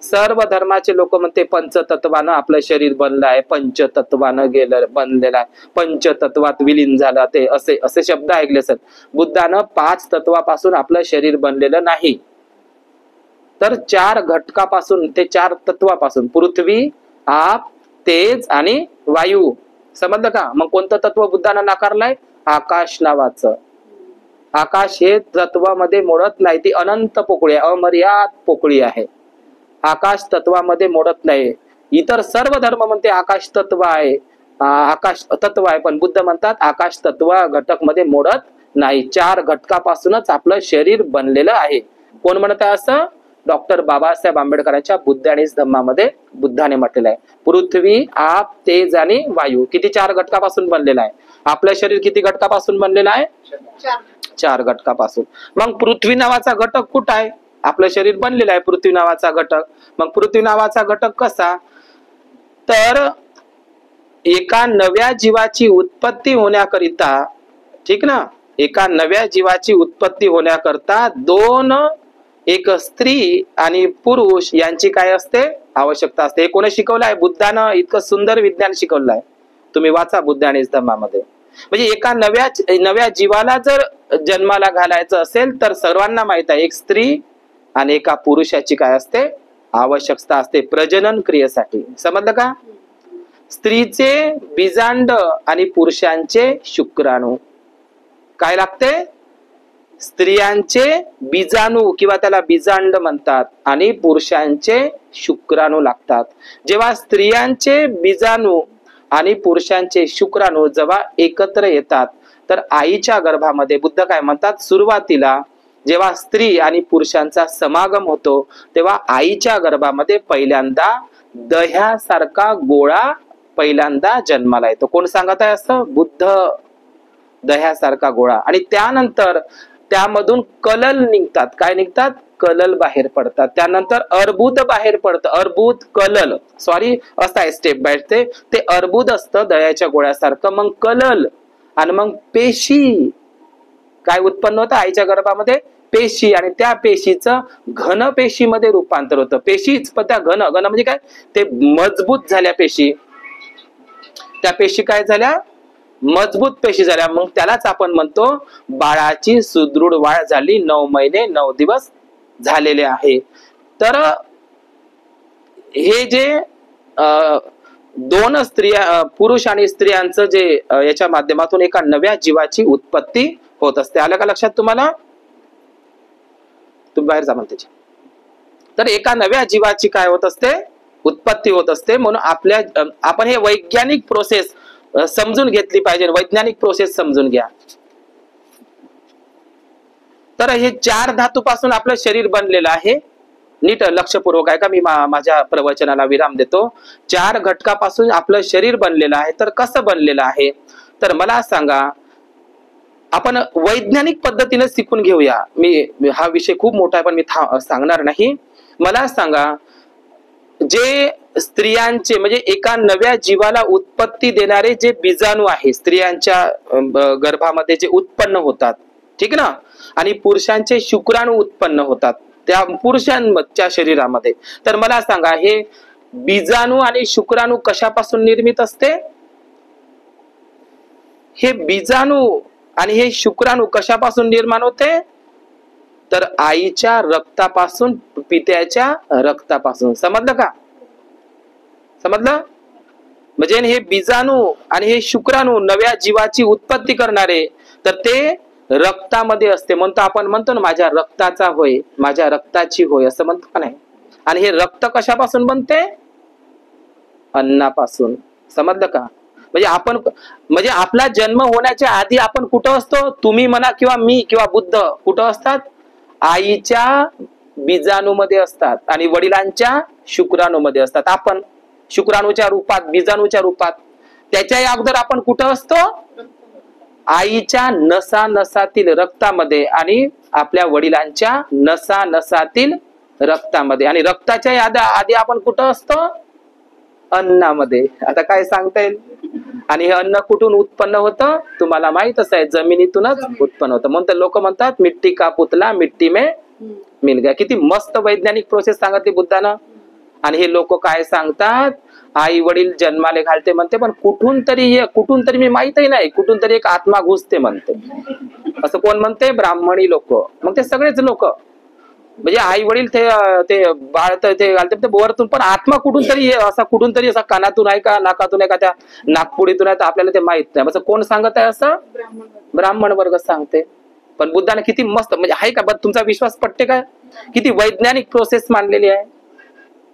सर्व धर्माचे लोक म्हणते पंचतत्वानं आपलं शरीर बनलं आहे, पंचतत्वानं बनलेलं आहे, पंचतत्वात विलीन झालं, ते असे असे शब्द ऐकले सर. बुद्धानं 5 तत्वापासून आपलं शरीर बनलेलं नाही, तर 4 घटकापासून, ते 4 तत्वापासून, पृथ्वी, आप, तेज आणि वायू. समजलं का? मग कोणतं तत्व बुद्धानं नाकारलंय? आकाश नावाचं. आकाश हे तत्वामध्ये मोडत नाही, ती अनंत पोकळी आहे, अमर्याद पोकळी आहे. आकाश तत्वामध्ये मोडत नाही. इतर सर्व धर्म म्हणते आकाश तत्व आहे, आकाश तत्व आहे, पण बुद्ध म्हणतात आकाश तत्व घटक मध्ये मोडत नाही. 4 घटकापासूनच आपलं शरीर बनलेलं आहे. कोण म्हणत आहे असं? डॉक्टर बाबासाहेब आंबेडकरांच्या बुद्ध आणि धम्मामध्ये बुद्धाने म्हटलेलं आहे. पृथ्वी, आप, तेज आणि वायू किती 4 घटकापासून बनलेलं आहे. आपलं शरीर किती घटकापासून बनलेलं आहे? 4 घटकापासून. मग पृथ्वी नावाचा घटक कुठं आहे? आपलं शरीर बनलेलं आहे पृथ्वी नावाचा घटक. मग पृथ्वी नावाचा घटक कसा? तर एका नव्या जीवाची उत्पत्ती होण्याकरिता, ठीक ना, एका नव्या जीवाची उत्पत्ती होण्याकरता 2, एक स्त्री आणि पुरुष यांची काय असते? आवश्यकता असते. हे कोणी शिकवलं आहे? बुद्धानं इतकं सुंदर विज्ञान शिकवलं आहे. तुम्ही वाचा बुद्ध आणि धम्मामध्ये. म्हणजे एका नव्या जीवाला जर जन्माला घालायचं असेल तर सर्वांना माहित आहे एक स्त्री आणि एका पुरुषाची काय असते? आवश्यकता असते प्रजनन क्रियेसाठी. समजलं का? स्त्रीचे बीजांड आणि पुरुषांचे शुक्राणू. काय लागते? स्त्रियांचे बीजाणू किंवा त्याला बीजांड म्हणतात आणि पुरुषांचे शुक्राणू लागतात. जेव्हा स्त्रियांचे बीजाणू आणि पुरुषांचे शुक्राणू जेव्हा एकत्र येतात तर आईच्या गर्भामध्ये, बुद्ध काय म्हणतात, सुरुवातीला जेव्हा स्त्री आणि पुरुषांचा समागम होतो तेव्हा आईच्या गर्भामध्ये पहिल्यांदा दह्यासारखा गोळा पहिल्यांदा जन्माला येतो. कोण सांगत आहे असं? बुद्ध. दह्यासारखा गोळा. आणि त्यानंतर त्यामधून कलल निघतात. काय निघतात? कलल बाहेर पडतात. त्यानंतर अर्बुद बाहेर पडतं. अर्बुद, कलल, सॉरी असं आहे स्टेप बाय स्टेप. ते अर्बुद असतं दह्याच्या गोळ्यासारखं, मग कलल आणि मग पेशी. काय उत्पन्न होतं आईच्या गर्भामध्ये? पेशी. आणि त्या पेशीचं घन पेशीमध्ये रूपांतर होतं. पेशीच, पण त्या घन म्हणजे काय? ते मजबूत झाल्या पेशी. त्या पेशी काय झाल्या? मजबूत पेशी झाल्या. मग त्यालाच आपण म्हणतो बाळाची सुदृढ वाढ झाली, 9 महिने 9 दिवस झालेले आहे. तर हे जे 2 स्त्रिया, पुरुष आणि स्त्रियांचं जे याच्या माध्यमातून एका नव्या जीवाची उत्पत्ती होत असते. आलं का लक्षात तुम्हाला? तुम्ही बाहेर जा म्हणते. तर एका नव्या जीवाची काय होत असते? उत्पत्ती होत असते. म्हणून आपण हे वैज्ञानिक प्रोसेस समजून घेतली पाहिजे. वैज्ञानिक प्रोसेस समजून घ्या. तर हे 4 धातूपासून आपलं शरीर बनलेलं आहे. नीट लक्षपूर्वक आहे का? मी माझ्या प्रवचनाला विराम देतो. 4 घटकापासून आपलं शरीर बनलेलं आहे. तर कसं बनलेलं आहे? तर मला सांगा, आपण वैज्ञानिक पद्धतीने शिकून घेऊया. मी हा विषय खूप मोठा आहे पण मी सांगणार नाही. मला सांगा, जे स्त्रियांचे म्हणजे एका नव्या जीवाला उत्पत्ती देणारे जे बीजाणू आहे स्त्रियांच्या गर्भामध्ये जे उत्पन्न होतात, ठीक ना, आणि पुरुषांचे शुक्राणू उत्पन्न होतात त्या पुरुषांच्या शरीरामध्ये. तर मला सांगा, हे बीजाणू आणि शुक्राणू कशापासून निर्मित असते? हे बीजाणू आणि हे शुक्राणू कशापासून निर्माण होते? तर आईच्या रक्तापासून, पित्याच्या रक्तापासून. समजलं का? समजलं? म्हणजे हे बीजाणू आणि हे शुक्राणू नव्या जीवाची उत्पत्ती करणारे, तर ते रक्तामध्ये असते. म्हणतो आपण म्हणतो ना, माझ्या रक्ताचा होय, माझ्या रक्ताची होय, असं म्हणतो का नाही? आणि हे रक्त कशापासून बनते? अन्नापासून. समजलं का? म्हणजे आपला जन्म होण्याच्या आधी आपण कुठं असतो? तुम्ही म्हणा किंवा मी किंवा बुद्ध कुठं असतात? आईच्या बीजाणूमध्ये असतात आणि वडिलांच्या शुक्राणूमध्ये असतात. आपण शुक्राणूच्या रूपात, बीजाणूच्या रूपात. त्याच्याही अगोदर आपण कुठं असतो? आईच्या नसा नसातील रक्तामध्ये आणि आपल्या वडिलांच्या नसा नसातील रक्तामध्ये, आणि रक्ताच्या आधी आपण कुठं असतो? अन्नामध्ये. आता काय सांगता येईल? आणि हे अन्न कुठून उत्पन्न होतं? तुम्हाला माहितच आहे, जमिनीतूनच उत्पन्न होतं. म्हणून तर लोक म्हणतात मिट्टी का पुतला मिट्टी में मिल गया. किती मस्त वैज्ञानिक प्रोसेस सांगितली बुद्धानं. आणि हे लोक काय सांगतात, आई वडील जन्माले घालते म्हणते, पण कुठून तरी मी माहितही नाही, कुठून तरी एक आत्मा घुसते म्हणते. असं कोण म्हणते? ब्राह्मणी लोक. मग ते सगळेच लोक, म्हणजे आई वडील ते बाळ ते घालते ते वरतून, पण आत्मा कुठून तरी असा कानातून आहे का, नाकातून आहे का, त्या नागपुडीतून आहे, तर आपल्याला ते माहित नाही. असं कोण सांगत आहे? असं ब्राह्मण वर्ग सांगते. पण बुद्धाने किती मस्त, म्हणजे आहे का तुमचा विश्वास पटते काय? किती वैज्ञानिक प्रोसेस मांडलेली आहे.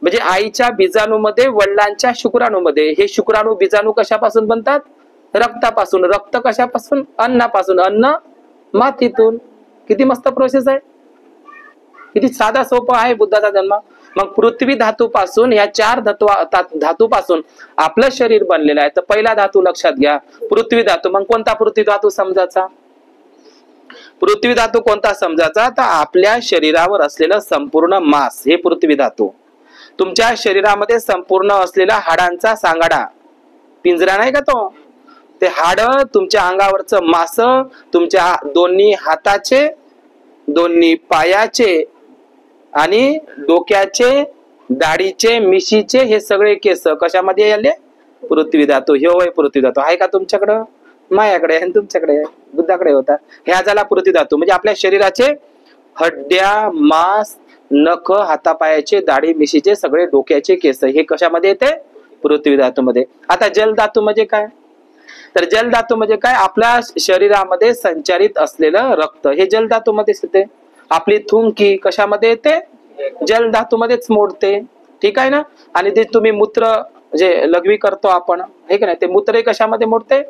म्हणजे आईच्या बीजाणूमध्ये, वडिलांच्या शुक्राणूमध्ये, हे शुक्राणू बीजाणू कशापासून बनतात? रक्तापासून. रक्त कशापासून? अन्नापासून. अन्न मातीतून. किती मस्त प्रोसेस आहे, किती साधा सोपा आहे बुद्धाचा जन्म. मग पृथ्वी धातूपासून, या 4 धातूपासून आपलं शरीर बनलेलं आहे. तर पहिला धातू लक्षात घ्या, पृथ्वी धातू. मग कोणता पृथ्वी धातू समजायचा? पृथ्वी धातू कोणता समजायचा? तर आपल्या शरीरावर असलेलं संपूर्ण मांस हे पृथ्वी धातू. तुमच्या शरीरामध्ये संपूर्ण असलेला हाडांचा सांगाडा, पिंजरा नाही का तो, ते हाड, तुमच्या अंगावरचं मांस, तुमच्या दोन्ही हाताचे, दोन्ही पायाचे आणि डोक्याचे, दाढीचे, मिशीचे, हे सगळे केस कशामध्ये आले? पृथ्वी धातू. हे होय पृथ्वी धातू. आहे का तुमच्याकडं? माझ्याकडे आहे, तुमच्याकडे आहे, बुद्धाकडे होता. ह्या झाला पृथ्वी धातू. म्हणजे आपल्या शरीराचे हड्ड्या, मांस, नख, हातापायाचे, दाढी, मिशीचे, सगळे डोक्याचे केस, हे कशामध्ये येते? पृथ्वी धातूमध्ये. आता जल धातू म्हणजे काय? तर जल धातू म्हणजे काय? आपल्या शरीरामध्ये संचारित असलेलं रक्त हे जल धातूमध्येच येते. आपली थुंकी कशामध्ये येते? जल धातूमध्येच मोडते. ठीक आहे ना? आणि ते तुम्ही मूत्र जे लघवी करतो आपण, हे की नाही, ते मूत्र कशामध्ये मोडते?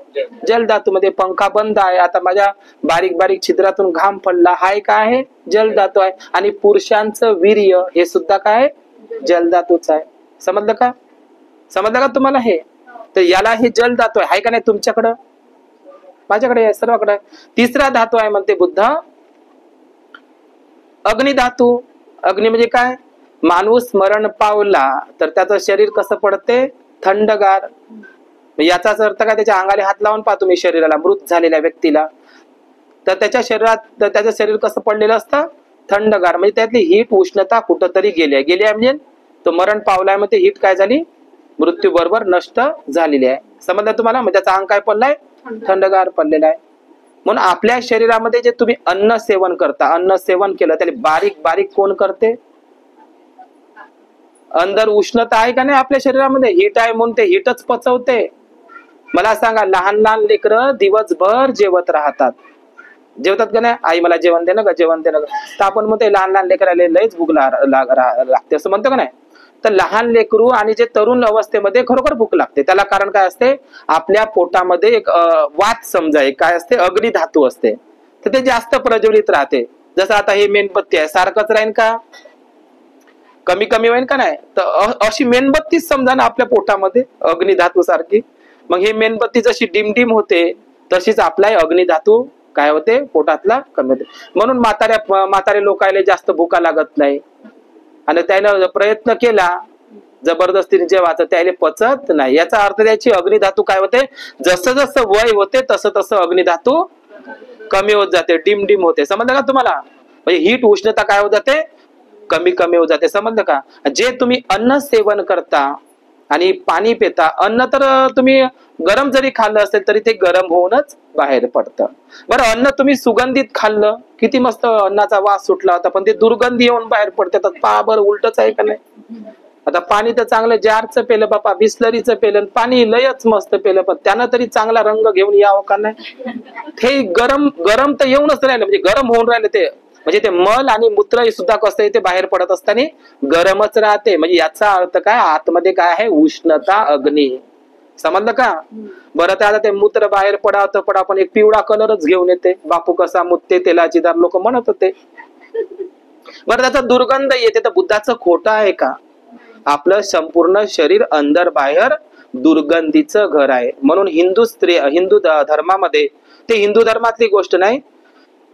जल धातूमध्ये. पंखा बंद आहे, आता माझ्या बारीक बारीक छिद्रातून घाम पडला, हाय काय आहे? जल धातू आहे. आणि पुरुषांचं वीर्य हे सुद्धा काय आहे? जल धातूच आहे. समजलं का? समजलं का तुम्हाला हे? तर याला हे जल धातू आहे का नाही तुमच्याकडं? माझ्याकडे आहे, सर्वांकडे. तिसरा धातू आहे म्हणते बुद्ध, अग्नि धातू. अग्नी म्हणजे काय? माणूस मरण पावला तर त्याचं शरीर कसं पडते? थंडगार. याचाच अर्थ काय? त्याच्या अंगाला हात लावून पहा तुम्ही शरीराला, मृत झालेल्या व्यक्तीला, तर त्याच्या शरीरात, त्याचं शरीर कसं पडलेलं असतं? थंडगार. म्हणजे त्यातली हीट, उष्णता कुठंतरी गेली आहे. म्हणजे तो मरण पावलाय, म्हणजे हीट काय झाली? मृत्यू बरोबर नष्ट झालेली आहे. समजलं तुम्हाला? म्हणजे त्याचा अंग काय पडलाय? थंडगार पडलेला आहे. म्हणून आपल्या शरीरामध्ये जे तुम्ही अन्न सेवन करता, अन्न सेवन केलं त्याला बारीक बारीक कोण करते? अंदर उष्णता आहे का नाही आपल्या शरीरामध्ये? हीट आहे म्हणून ते हीटच पचवते. मला सांगा, लहान लहान लेकरं दिवसभर जेवत राहतात, जेवतात का नाही? आई मला जेवण दे ना ग, जेवण दे ना ग. तर आपण म्हणतो लहान लहान लेकराला लयच भूक लागते असं म्हणतो का नाही? तर लहान लेकरू आणि जे तरुण अवस्थेमध्ये खरोखर भूक लागते. त्याला कारण काय असते? आपल्या पोटामध्ये एक वात समजा, एक काय असते? अग्नी धातू असते. तर ते जास्त प्रज्वलित राहते. जसं आता हे मेणबत्ती आहे, सारखंच राहील का? कमी कमी होईल का नाही? तर अशी मेणबत्तीच समजा ना आपल्या पोटामध्ये, अग्नी धातू सारखी. मग हे मेणबत्ती जशी डिमडिम होते तशीच आपला अग्नी धातू काय होते? पोटातला कमी होते. म्हणून म्हातारे लोकायला जास्त भूका लागत नाही. आणि त्याने प्रयत्न केला जबरदस्तीने जेवायचं, त्याला पचत नाही. याचा अर्थ त्याची अग्नी धातू काय होते? जसं जसं वय होते तसं तसं अग्नी धातू कमी होत जाते, डिमडिम होते. समजलं का तुम्हाला? म्हणजे हीट, उष्णता काय होत जाते? कमी कमी होत जाते. समजलं का? जे तुम्ही अन्न सेवन करता आणि पाणी पिता, अन्न तर तुम्ही गरम जरी खाल्लं असेल तरी ते गरम होऊनच बाहेर पडतं. बरं, अन्न तुम्ही सुगंधित खाल्लं, किती मस्त अन्नाचा वास सुटला होता, पण ते दुर्गंधी येऊन बाहेर पडते. तर पहा बरं, उलटच आहे का नाही? आता पाणी तर चांगलं जारचं पेलं बापा, बिस्लरीचं पेलं, पाणी लयच मस्त पेलं, पण त्यानं तरी चांगला रंग घेऊन यावं का नाही? ते गरम गरम तर येऊनच राहिलं, म्हणजे गरम होऊन राहिलं ते. म्हणजे ते मल आणि मूत्र सुद्धा कसं ते बाहेर पडत असताना गरमच राहते. म्हणजे याचा अर्थ काय? आतमध्ये काय आहे? उष्णता, अग्नी. समजलं का? बरं, तर आता ते मूत्र बाहेर पडावं पडा, पण एक पिवळा कलरच घेऊन येते. बापू कसा मुतते तेलाची दार, लोक म्हणत होते. बरं, त्याचा दुर्गंध येते. तर बुद्धाचं खोटं आहे का? आपलं संपूर्ण शरीर अंदर बाहेर दुर्गंधीचं घर आहे. म्हणून हिंदू धर्मामध्ये, ते हिंदू धर्मातली गोष्ट नाही,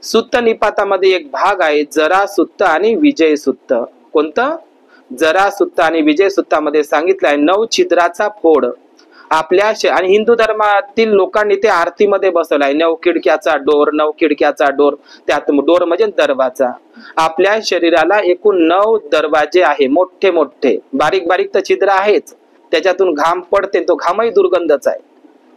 सुत्त निपातामध्ये एक भाग आहे, जरा सुत्त आणि विजय सुत्त. कोणतं? जरा सुत्ता आणि विजय सुत्तामध्ये सांगितलंय 9 छिद्राचा फोड आपल्या आणि हिंदू धर्मातील लोकांनी ते आरतीमध्ये बसवलाय. 9 खिडक्याचा डोर, 9 खिडक्याचा डोर, त्यात डोर म्हणजे दरवाजा. आपल्या शरीराला एकूण 9 दरवाजे आहे, मोठे मोठे. बारीक बारीक तर छिद्र आहेच, त्याच्यातून घाम पडते, तो घामही दुर्गंधच आहे.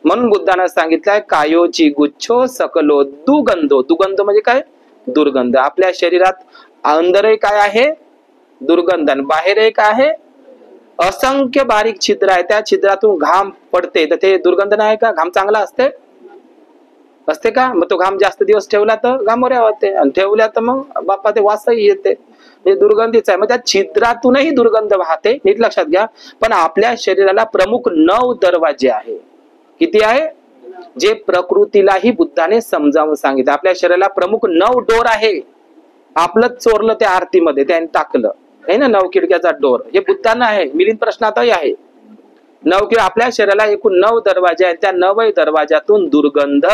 म्हणून बुद्धानं सांगितलंय कायोची गुच्छो सकलो दुगंधो. दुगंध म्हणजे काय? दुर्गंध. आपल्या शरीरात अंदरही काय आहे? दुर्गंध. आणि बाहेरही काय आहे? असंख्य बारीक छिद्र आहे, त्या छिद्रातून घाम पडते, तर ते दुर्गंध नाही का? घाम चांगला असते असते का? मग तो घाम जास्त दिवस ठेवला तर घामोऱ्या होते, आणि ठेवल्या तर मग बापा ते वासही येते, हे दुर्गंधीच आहे. मग त्या छिद्रातूनही दुर्गंध वाहते, नीट लक्षात घ्या. पण आपल्या शरीराला प्रमुख 9 दरवाजे आहे. किती आहे? जे प्रकृतीलाही बुद्धाने समजावून सांगितलं. आपल्या शरीराला प्रमुख 9 डोर आहे. आपलं चोरलं त्या आरतीमध्ये, त्याने टाकलं आहे ना 9 खिडक्याचा डोर. हे बुद्धांना आहे, मिलिंद प्रश्नातही आहे. 9 किंवा आपल्या शरीराला एकूण 9 दरवाजे आहेत, त्या 9 दरवाजातून दुर्गंध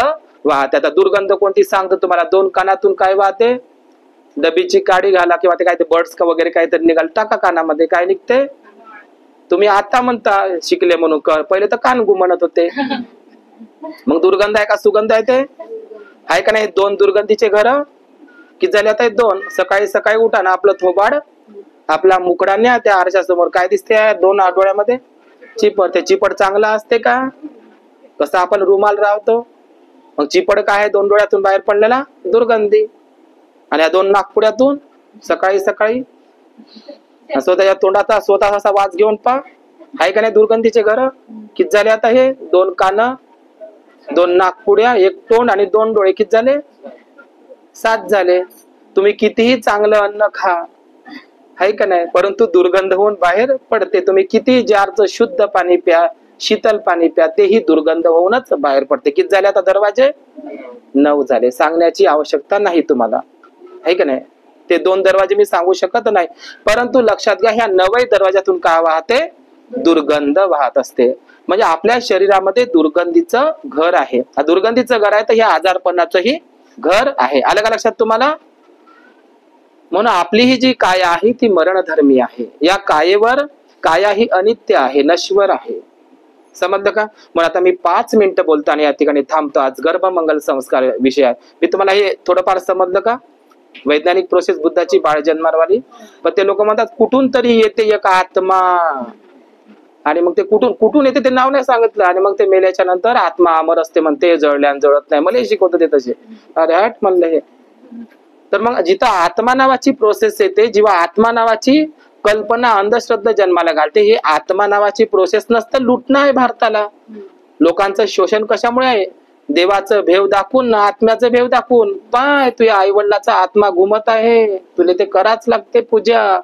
वाहते. आता दुर्गंध कोणती सांगतो तुम्हाला? 2 कानातून काय वाहते? डबीची काडी घाला किंवा ते काय ते बर्ड्स का वगैरे काहीतरी निघाल, टाका कानामध्ये, काय निघते? तुम्ही आता म्हणता शिकले म्हणून, पहिले तर कान गु म्हणत होते. मग दुर्गंध आहे का सुगंध आहे? ते आहे का नाही? 2 दुर्गंधीचे घर किती झाले आता? 2. सकाळी सकाळी उठा ना, आपलं थोबाड आपला मुकडाने त्या आरशासमोर काय दिसते? 2 डोळ्यामध्ये चिपड. ते चिपड चांगला असते का? कसं आपण रुमाल राहतो, मग चिपड काय आहे? 2 डोळ्यातून बाहेर पडलेला दुर्गंधी. आणि या 2 नागपुड्यातून सकाळी सकाळी स्वतःच्या तोंडाचा स्वतः असा वास घेऊन पा, आहे का नाही? दुर्गंधीचे घर किती झाले आता? हे 2 कान, 2 नागपुड्या, 1 तोंड आणि 2 डोळे, किती झाले? 7 झाले. तुम्ही कितीही चांगलं अन्न खा, आहे का नाही, परंतु दुर्गंध होऊन बाहेर पडते. तुम्ही किती जारचं शुद्ध पाणी प्या, शीतल पाणी प्या, तेही दुर्गंध होऊनच बाहेर पडते. किती झाले आता दरवाजे? 9 झाले. सांगण्याची आवश्यकता नाही तुम्हाला, आहे का नाही? ते 2 दरवाजे मी सांगू शकत नाही, परंतु लक्षात घ्या, ह्या 9 दरवाजातून काय वाहते? दुर्गंध वाहत असते. म्हणजे आपल्या शरीरामध्ये दुर्गंधीचं घर आहे. हा दुर्गंधीचं घर आहे, तर हे आजारपणाचंही घर आहे. आलं का लक्षात तुम्हाला? म्हणून आपली ही जी काया आहे ती मरणधर्मी आहे. या कायेवर, काया ही अनित्य आहे, नश्वर आहे. समजलं का? मग आता मी 5 मिनिटं बोलतो आणि या ठिकाणी थांबतो. आज गर्भमंगल संस्कार विषय आहे. मी तुम्हाला हे थोडंफार समजलं का? वैज्ञानिक प्रोसेस बुद्धाची बाळ जन्मारवाली. पण ते लोक म्हणतात कुठून तरी येते एक आत्मा, आणि मग ते कुठून कुठून येते ते नाव नाही सांगितलं, आणि मग ते मेल्याच्या नंतर आत्मा अमर असते म्हणते, जळल्या जळत नाही. मला हे शिकवत ते तसे. अरे हट म्हणलं हे. तर मग जिथं आत्मा नावाची प्रोसेस येते, जेव्हा आत्मा नावाची कल्पना अंधश्रद्धा जन्माला घालते, हे आत्मा नावाची प्रोसेस नसतं, लुटणं आहे भारताला. लोकांचं शोषण कशामुळे आहे? देवाचं भेव दाखवून, आत्म्याचं भेव दाखवून. पाय तुझ्या आई वडिलाचा आत्मा घुमत आहे, तुला ते कराच लागते पूजा.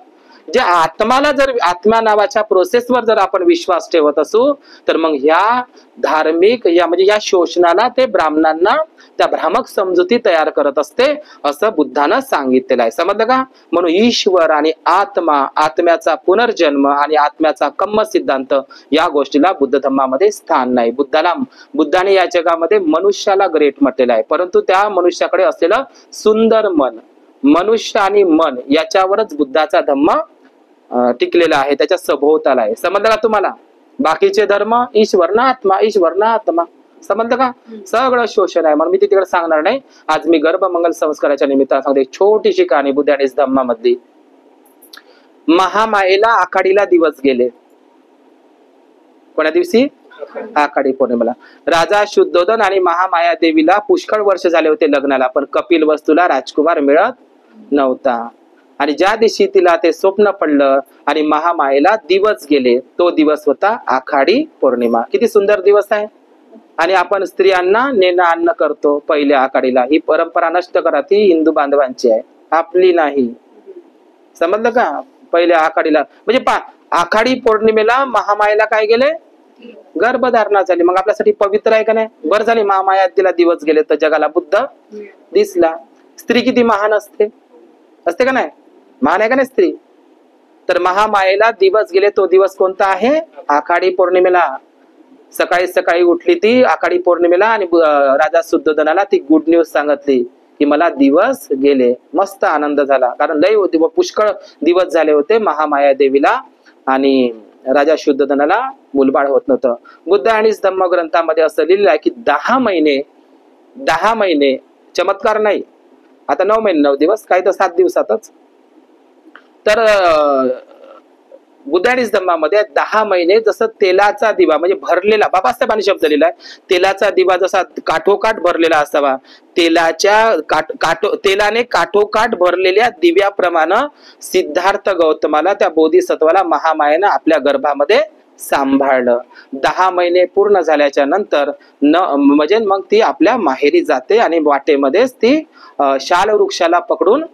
जे आत्माला जर, आत्मा नावाच्या प्रोसेसवर जर आपण विश्वास ठेवत असू, तर मग ह्या धार्मिक या म्हणजे या शोषणाला ते ब्राह्मणांना त्या भ्रामक समजुती तयार करत असते, असं बुद्धानं सांगितलेलं आहे. समजलं का? म्हणून ईश्वर आणि आत्मा, आत्म्याचा पुनर्जन्म आणि आत्म्याचा कम्म सिद्धांत, या गोष्टीला बुद्ध धर्मामध्ये स्थान नाही. बुद्धाने या जगामध्ये मनुष्याला ग्रेट म्हटलेलं आहे, परंतु त्या मनुष्याकडे असलेलं सुंदर मन, मनुष्य आणि मन याच्यावरच बुद्धाचा धम्म टिकलेला आहे, त्याच्या सभोवताला आहे. समजलं का तुम्हाला? बाकीचे धर्म ईश्वर ना आत्मा, ईश्वर ना आत्मा. समजलं का? सगळं शोषण आहे. म्हणून मी तिकडे सांगणार नाही. आज मी गर्भमंगल संस्काराच्या निमित्तानं सांगते एक छोटीशी कहाणी बुद्धानेच धम्मामधली. महामायेला आखाडीला दिवस गेले. कोण्या दिवशी? आखाडी पौर्णिमेला. राजा शुद्धोधन आणि महामाया देवीला पुष्कळ वर्ष झाले होते लग्नाला, पण कपिल वस्तूला राजकुमार मिळत नव्हता. आणि ज्या दिवशी तिला ते स्वप्न पडलं आणि महामायेला दिवस गेले, तो दिवस होता आखाडी पौर्णिमा. किती सुंदर दिवस आहे. आणि आपण स्त्रियांना नेणं अन्न करतो पहिल्या आखाडीला. ही परंपरा नष्ट करा, ती हिंदू बांधवांची आहे, आपली नाही. समजलं का? पहिल्या आखाडीला म्हणजे आखाडी पौर्णिमेला महामायेला काय गेले? गर्भधारणा झाली. मग आपल्यासाठी पवित्र आहे का नाही? बरं झाली महामाया तिला दिवस गेले, तर जगाला बुद्ध दिसला. स्त्री किती महान असते, असते का नाही? महान आहे का नाही स्त्री? तर महामायेला दिवस गेले, तो दिवस कोणता आहे? आखाडी पौर्णिमेला. सकाळी सकाळी उठली ती आखाडी पौर्णिमेला आणि राजा शुद्धोधनाला ती गुड न्यूज सांगितली की मला दिवस गेले. मस्त आनंद झाला, कारण लय होते पुष्कळ दिवस झाले होते महामाया देवीला आणि राजा शुद्धोधनाला मुलबाळ होत नव्हतं. बुद्ध आणि धम्म ग्रंथामध्ये असं लिहिलं आहे की 10 महिने चमत्कार नाही, आता 9 महिने 9 दिवस, काही तर 7 दिवसातच. तर बुद्ध आणि धम्मामध्ये 10 महिने जसं तेलाचा दिवा म्हणजे भरलेला, बाबासाहेबांनी शब्द लिहिलाय, तेलाचा दिवा जसा काठोकाठ भरलेला असावा, तेलाने काठोकाठ भरलेल्या दिव्याप्रमाणे सिद्धार्थ गौतमाला, त्या बोधिसत्वाला महामायेनं आपल्या गर्भामध्ये सांभाळलं. 10 महिने पूर्ण झाल्याच्या नंतर म्हणजे मग ती आपल्या माहेरी जाते आणि वाटेमध्येच ती शाल वृक्षाला पकडून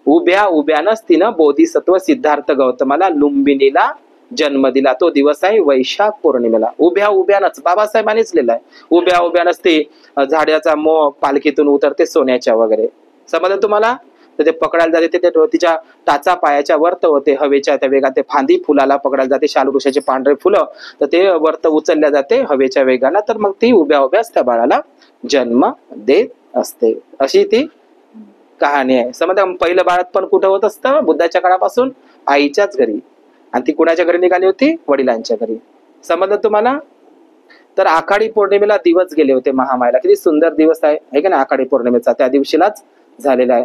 उभ्यानच तिनं बोधिसत्व सिद्धार्थ गौतमाला लुंबिनीला जन्म दिला. तो दिवस आहे वैशाख पौर्णिमेला. उभ्यानच बाबासाहेबांनीच लिहिलाय, उभ्यानच ते झाडाचा मोह पालखीतून उतरते सोन्याच्या वगैरे, समजलं तुम्हाला. तर ते पकडायला जाते, ते तिच्या टाचा पायाच्या वर्त होते हवेच्या त्या वेगात, ते फांदी फुलाला पकडायला जाते, शालवृक्षाचे पांढरे फुलं, तर ते वर्त उचलल्या जाते हवेच्या वेगाला, तर मग ती उभ्याच त्या बाळाला जन्म देत असते. अशी ती कहाणी आहे. समजा पहिलं बाळात पण कुठं होत असतं बुद्धाच्या काळापासून, आईच्याच घरी, आणि ती कुणाच्या घरी निघाली होती, वडिलांच्या घरी. समजलं तुम्हाला. तर आखाडी पौर्णिमेला दिवस गेले होते महामायेला. किती सुंदर दिवस आहे का ना आखाडी पौर्णिमेचा, त्या दिवशीलाच झालेला आहे.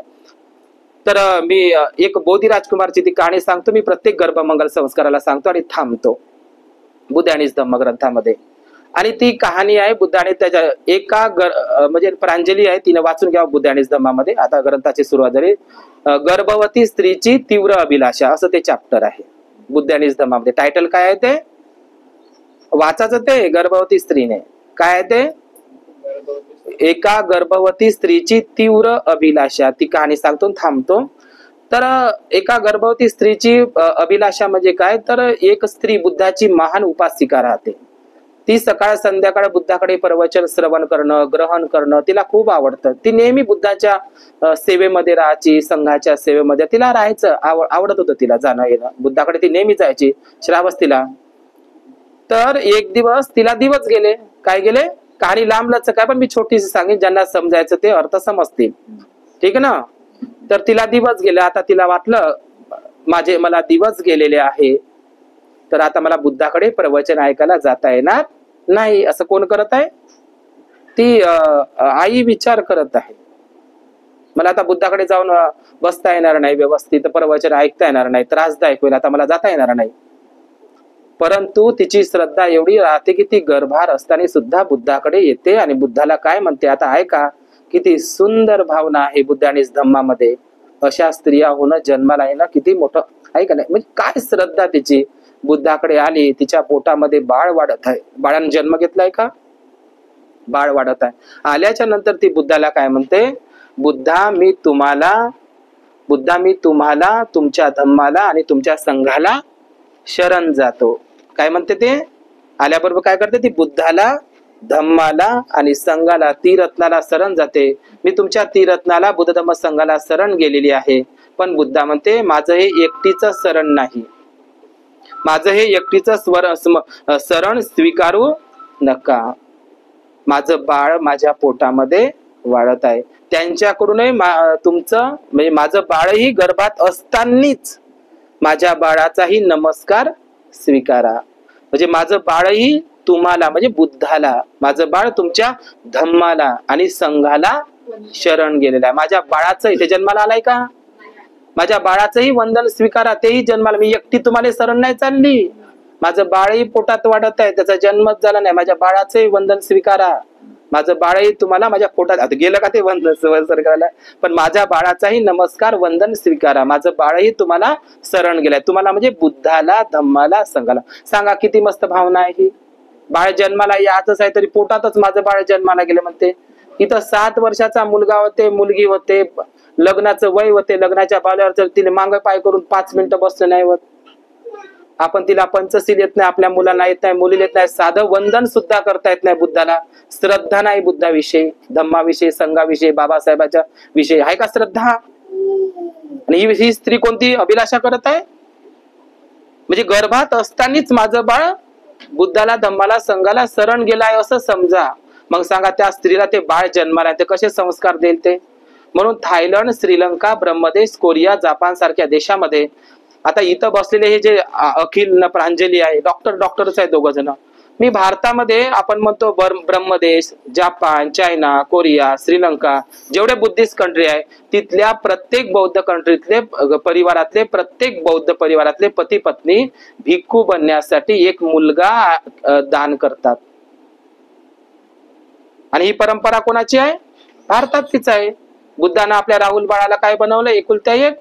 तर मी एक बोधी राजकुमारची ती कहाणी सांगतो. मी प्रत्येक गर्भमंगल संस्काराला सांगतो आणि थांबतो बुद्ध आणि धम्म ग्रंथामध्ये. आणि ती कहाणी आहे बुद्ध आणि त्याच्या एका म्हणजे प्रांजली आहे, तिने वाचून घ्यावं बुद्ध आणि धम्मामध्ये. आता ग्रंथाची सुरुवात झाली. गर्भवती स्त्रीची तीव्र अभिलाषा असं ते चॅप्टर आहे बुद्ध आणि धम्मामध्ये. टायटल काय आहे ते वाचायचं, ते गर्भवती स्त्रीने काय आहे ते, एका गर्भवती स्त्रीची तीव्र अभिलाषा. ती कहाणी सांगतो थांबतो. तर एका गर्भवती स्त्रीची अभिलाषा म्हणजे काय, तर एक स्त्री बुद्धाची महान उपासिका राहते. ती सकाळ संध्याकाळ बुद्धाकडे प्रवचन श्रवण करणं, ग्रहण करणं तिला खूप आवडतं. ती नेहमी बुद्धाच्या सेवेमध्ये राहायची, संघाच्या सेवेमध्ये तिला राहायचं आवडत होतं, तिला जाणं येणं, बुद्धाकडे ती नेहमी जायची श्रावस्तीला. तर एक दिवस तिला दिवस गेले. काय गेले, कहाणी लांब लचक आहे पण मी छोटीशी सांगेन, ज्यांना समजायचं ते अर्थ समजतील, ठीक आहे ना. तर तिला दिवस गेले. आता तिला वाटलं मला दिवस गेलेले आहे, तर आता मला बुद्धाकडे प्रवचन ऐकायला जाता येणार नाही. असं कोण करत आहे, ती आई विचार करत आहे. मला आता बुद्धाकडे जाऊन बसता येणार नाही, व्यवस्थित प्रवचन ऐकता येणार नाही, त्रासदायक होईल, आता मला जाता येणार नाही. परंतु तिची श्रद्धा एवढी राहते की ती गर्भार असताना सुद्धा बुद्धाकडे येते आणि बुद्धाला काय म्हणते, आता ऐका किती सुंदर भावना आहे बुद्ध आणि धम्मामध्ये. अशा स्त्रिया होणं जन्माला येणं किती मोठं आहे का नाही, म्हणजे काय श्रद्धा तिची. बुद्धाकडे आली, तिच्या पोटामध्ये बाळ वाढत आहे. बाळाने जन्म घेतलाय का, बाळ वाढत आहे. आल्याच्या नंतर ती बुद्धाला काय म्हणते, बुद्धा मी तुम्हाला तुमच्या धम्माला आणि तुमच्या संघाला शरण जातो. काय म्हणते ते, आल्याबरोबर काय करते ती, बुद्धाला, धम्माला आणि संघाला, त्रिरत्नाला शरण जाते. मी तुमच्या त्रिरत्नाला, बुद्ध धम्म संघाला शरण गेलेली आहे. पण बुद्धा म्हणते माझं हे एकटीचं शरण नाही, माझं हे एकटीचं शरण स्वीकारू नका. माझं बाळ माझ्या पोटामध्ये वाढत आहे, त्यांच्याकडूनही तुमचं म्हणजे माझं बाळही गर्भात असतानाच माझ्या बाळाचाही नमस्कार स्वीकारा. म्हणजे माझं बाळही तुम्हाला म्हणजे बुद्धाला, माझं बाळ तुमच्या धम्माला आणि संघाला शरण गेलेलं आहे. माझ्या बाळाचं इथे जन्माला आलाय का, माझ्या बाळाचंही वंदन स्वीकारा, तेही जन्माला. मी एकटी तुम्हाला शरण नाही चालली, माझं बाळही पोटात वाढत आहे, त्याचा जन्मच झाला नाही, माझ्या बाळाचंही वंदन स्वीकारा. माझं बाळही तुम्हाला माझ्या पोटात, आता गेलं का ते वंदन करायला, पण माझ्या बाळाचाही नमस्कार वंदन स्वीकारा. माझं बाळही तुम्हाला शरण गेलाय, तुम्हाला म्हणजे बुद्धाला, धम्माला, संघाला. सांगा किती मस्त भावना आहे ही. बाळ जन्माला याचच आहे तरी पोटातच माझं बाळ जन्माला गेलं म्हणते. इथं 7 वर्षाचा मुलगा होते, मुलगी होते, लग्नाचं वय होते, लग्नाच्या बाल्यावर जर तिने मांग पाय करून 5 मिनिटं बसलं नाही होत. आपण तिला पंचशील येत नाही, आपल्या मुलांना येत नाही, मुलीला येत नाही, साधं वंदन सुद्धा करता येत नाही बुद्धाला. श्रद्धा नाही बुद्धाविषयी, धम्माविषयी, संघाविषयी, बाबासाहेबाच्या विषयी आहे का श्रद्धा. आणि ही स्त्री कोणती अभिलाषा करत आहे, म्हणजे गर्भात असतानाच माझं बाळ बुद्धाला, धम्माला, संघाला शरण गेलाय असं समजा. मग सांगा त्या स्त्रीला ते बाळ जन्माला ते कसे संस्कार देईल ते. म्हणून Thailand, Sri Lanka, Brahmadesh, Korea, Japan सारख्या देशामध्ये आता इथं बसलेले हे जे अखिल न प्रांजली आहे, डॉक्टरच आहे दोघ जण. मी भारतामध्ये आपण म्हणतो Brahmadesh, Japan, China, Korea, Sri Lanka जेवढे बुद्धिस्ट कंट्री आहे तिथल्या प्रत्येक बौद्ध कंट्रीतले परिवारातले प्रत्येक बौद्ध परिवारातले पती पत्नी भिक्खू बनण्यासाठी एक मुलगा दान करतात. आणि ही परंपरा कोणाची आहे? भारतातलीच आहे. बुद्धानं आपल्या राहुल बाळाला काय बनवलं? एकुलत्या एक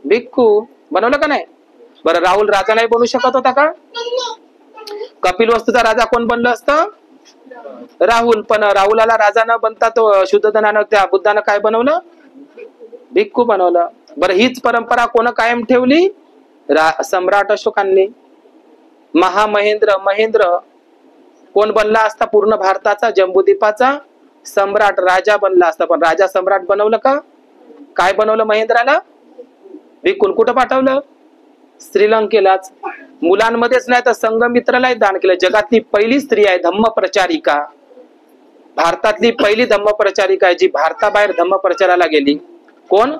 भिक्खू बनवलं का नाही? बरं, राहुल राजा नाही बनू शकत होता का? कपिल वस्तूचा राजा कोण बनलं असतं? राहुल. पण राहुलाला राजा न बनता तो शुद्धोधनानं त्या बुद्धानं काय बनवलं? भिक्खू बनवलं. बरं, हीच परंपरा कोण कायम ठेवली? सम्राट अशोकांनी. महेंद्र कोण बनला असता? पूर्ण भारताचा, जम्बूद्वीपाचा सम्राट, राजा बनला असता. पण राजा सम्राट बनवलं का? काय बनवलं महेंद्राला? भिक्खून. कुठं पाठवलं? श्रीलंकेलाच. मुलांमध्येच नाही तर संघमित्रालाही दान केलं. जगातली पहिली स्त्री आहे धम्मप्रचारिका, भारतातली पहिली धम्मप्रचारिका आहे जी भारताबाहेर धम्मप्रचाराला गेली. कोण?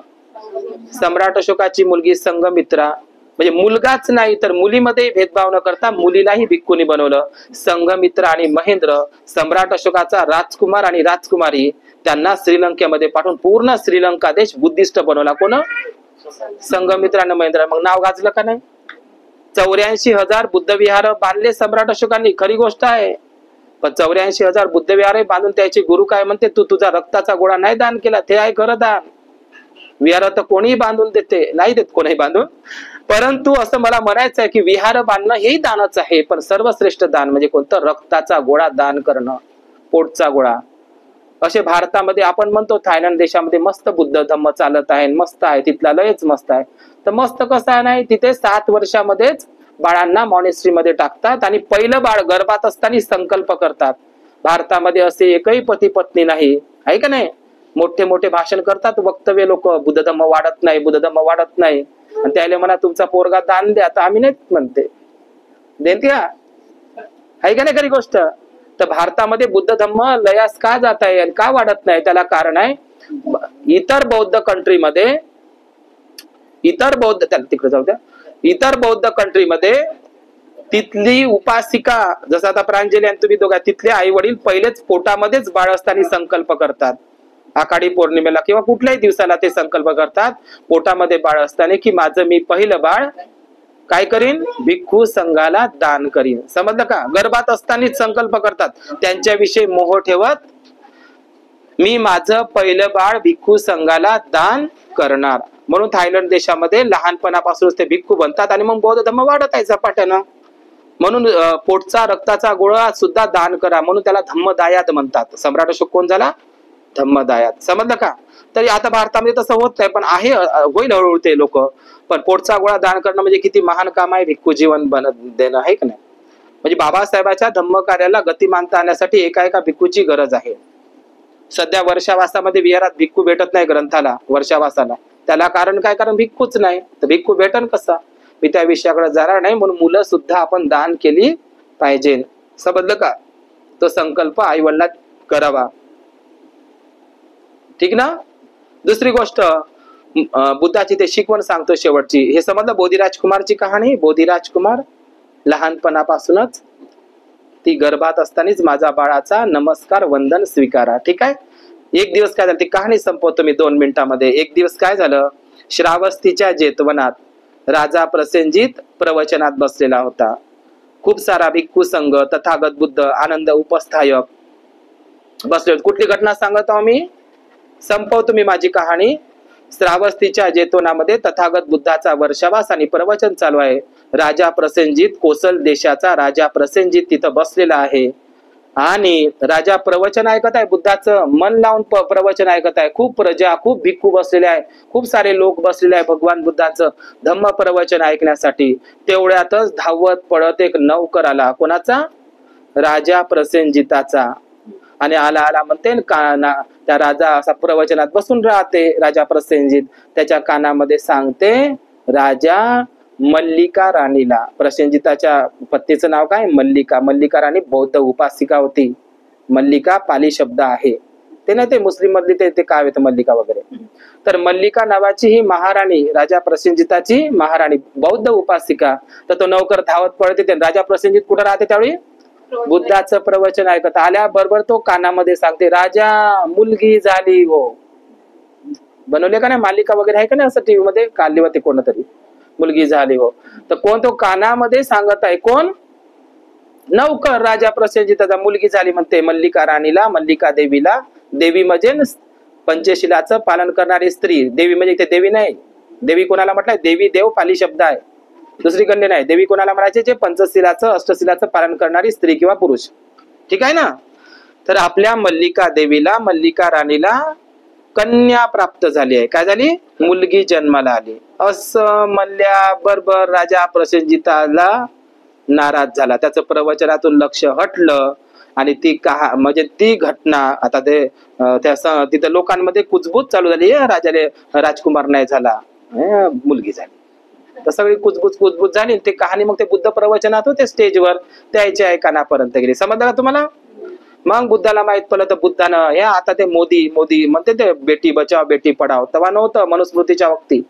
सम्राट अशोकाची मुलगी संघमित्रा. म्हणजे मुलगाच नाही तर मुलीमध्ये भेदभाव न करता मुलीलाही भिक्खूनी बनवलं. संघमित्रा आणि महेंद्र, सम्राट अशोकाचा राजकुमार आणि राजकुमारी, त्यांना श्रीलंकेमध्ये पाठवून पूर्ण श्रीलंका देश बुद्धिस्ट बनवला. कोण? संघमित्रा आणि महेंद्र. मग नाव गाजलं का नाही? 84,000 बुद्ध विहार बांधले सम्राट अशोकांनी, खरी गोष्ट आहे. पण 84,000 बुद्ध विहार बांधून त्याचे गुरु काय म्हणते? तू तुझा रक्ताचा गोळा नाही दान केला, ते आहे खरं दान. विहार तर कोणीही बांधून देते, नाही देत कोणीही बांधून. परंतु असं मला म्हणायचं आहे की विहार बांधणं हेही दानच आहे, पण सर्वश्रेष्ठ दान म्हणजे कोणतं? रक्ताचा गोळा दान करणं, पोटचा गोळा. असे भारतामध्ये आपण म्हणतो थायलंड देशामध्ये मस्त बुद्ध धम्म चालत आहे, मस्त आहे, तिथला लयच मस्त आहे. तर मस्त कसं नाही, तिथे 7 वर्षामध्येच बाळांना मॉनेस्ट्री मध्ये टाकतात आणि पहिलं बाळ गर्भात असताना संकल्प करतात. भारतामध्ये असे एकही पती पत्नी नाही, आहे का नाही? मोठे मोठे भाषण करतात, वक्तव्य लोक, बुद्ध धम्म वाढत नाही, बुद्ध धम्म वाढत नाही. आणि त्याला म्हणा तुमचा पोरगा दान द्या, तर आम्ही नाही म्हणते, देत का? आहे का नाही खरी गोष्ट? तर भारतामध्ये बुद्ध धम्म लयास का जात आहे आणि का वाढत नाही? त्याला कारण आहे इतर बौद्ध कंट्रीमध्ये, इतर बौद्ध, त्याला तिकडे जाऊ द्या, इतर बौद्ध कंट्रीमध्ये तिथली उपासिका, जसं आता प्रांजली आणि तुम्ही दोघा, तिथले आई वडील पहिलेच पोटामध्येच बाळ असताना संकल्प करतात. आषाढी पौर्णिमेला किंवा कुठल्याही दिवसाला ते संकल्प करतात पोटामध्ये बाळ असताना की माझं मी पहिलं बाळ काय करीन? भिक्खू संघाला दान करीन. समजलं का? गर्भात असतानाच संकल्प करतात, त्यांच्याविषयी मोह ठेवत मी माझं पहिलं बाळ भिक्खू संघाला दान करणार. म्हणून थायलंड देशामध्ये लहानपणापासूनच ते भिक्खू बनतात आणि मग बौद्ध धर्म वाढत आहे झपाट्यानं. म्हणून पोटचा रक्ताचा गोळा सुद्धा दान करा, म्हणून त्याला धम्मदायाद म्हणतात. सम्राट अशोक कोण झाला? धम्मदायाद. समजलं का? तरी आता भारतामध्ये तसं होत नाही, पण आहे, होईल हळूहळू ते लोक. पण पोटचा गोळा दान करणं म्हणजे किती महान काम आहे, भिक्खू जीवन देणं, आहे का नाही? म्हणजे बाबासाहेबाच्या धम्म कार्याला गतिमानता आणण्यासाठी एका भिक्खूची गरज आहे. सध्या वर्षावासामध्ये विहारात भिक्खू भेटत नाही ग्रंथाला, वर्षावासाला. त्याला कारण काय? कारण भिक्खूच नाही. तर भिक्खू भेटन कसा? मी त्या विषयाकडे जाणार नाही. म्हणून मुलं सुद्धा आपण दान केली पाहिजे. समजलं का? तो संकल्प आई वडिलांना करावा. ठीक ना? दुसरी गोष्ट, बुद्धाची ते शिकवण सांगतो शेवटची. हे समजलं बोधिराजकुमारची कहाणी. बोधिराजकुमार लहानपणापासूनच ती गर्भात असतानाच माझा बाळाचा नमस्कार वंदन स्वीकारा. ठीक आहे. एक दिवस काय झालं, ती कहाणी संपवतो मी 2 मिनिटांमध्ये. एक दिवस काय झालं, श्रावस्तीच्या जेतवनात राजा प्रसेनजित प्रवचनात बसलेला होता. खूप सारा भिक्खू संघ, तथागत बुद्ध, आनंद उपस्थायक बसले होते. कुठली घटना सांगत आहो मी? संपवतो मी माझी कहाणी. श्रावस्तीच्या जेतवनामध्ये तथागत बुद्धाचा वर्षावास आणि प्रवचन चालू आहे. राजा प्रसेनजित, कोसल देशाचा राजा प्रसेनजित तिथं बसलेला आहे आणि राजा प्रवचन ऐकत आहे, बुद्धाचं मन लावून प्रवचन ऐकत आहे. खूप प्रजा, खूप भिक्खू बसलेले आहे, खूप सारे लोक बसलेले आहे भगवान बुद्धाचं धम्म प्रवचन ऐकण्यासाठी. तेवढ्यातच धावत पडत एक नौकर आला. कोणाचा? राजा प्रसेनजिताचा. आणि आला आला म्हणते त्या राजा असा प्रवचनात बसून राहते. राजा प्रसेनजित त्याच्या कानामध्ये सांगते, राजा मल्लिका राणीला, प्रसेनजिताच्या पत्नीचं नाव काय? मल्लिका. मल्लिका राणी बौद्ध उपासिका होती. मल्लिका पाली शब्द आहे. ते नाही ते मुस्लिम मधली ते काय येतं मल्लिका वगैरे. तर मल्लिका नावाची ही महाराणी, राजा प्रसेनजिताची महाराणी, बौद्ध उपासिका. तर तो नौकर धावत पळते, ते राजा प्रसेनजित कुठं राहते त्यावेळी बुद्धाचं प्रवचन ऐकत आल्याबरोबर तो कानामध्ये सांगते, राजा मुलगी झाली हो. बनवले का नाही मालिका वगैरे आहे का नाही असं टीव्ही मध्ये, काढली होती कोणतरी, मुलगी झाली हो. तर कोण तो कानामध्ये सांगत आहे, कोण, नौकर राजा प्रसेनजिताचा मुलगी झाली म्हणते मल्लिका राणीला, मल्लिका देवीला. देवी म्हणजे पंचशिलाचं पालन करणारी स्त्री. देवी म्हणजे ते देवी नाही, देवी कोणाला म्हटलंय, देवी देव पाली शब्द आहे, दुसरी गण्य नाही. देवी कोणाला म्हणायचे, जे पंचशिलाचं अष्टशिलाचं पालन करणारी स्त्री किंवा पुरुष. ठीक आहे ना. तर आपल्या मल्लिका देवीला, मल्लिका राणीला कन्या प्राप्त झाली आहे. काय झाली, मुलगी जन्माला आली. असं म्हणल्याबरोबर राजा प्रसेनजिताला नाराज झाला, त्याचं प्रवचनातून लक्ष हटलं आणि ती म्हणजे ती घटना आता ते तिथं लोकांमध्ये कुजबूज चालू झाली. राजाले राजकुमार नाही झाला, मुलगी झाली. तर सगळी कुजबूज झाली. ते कहाणी मग ते बुद्ध प्रवचनात होते स्टेजवर, त्याच्या कानापर्यंत गेली. समजलं का तुम्हाला. मग बुद्धाला माहित पडलं, तर बुद्धानं हे आता ते मोदी म्हणते ते बेटी बचाव बेटी पढाव, तेव्हा नव्हतं मनुस्मृतीच्या वक्ती.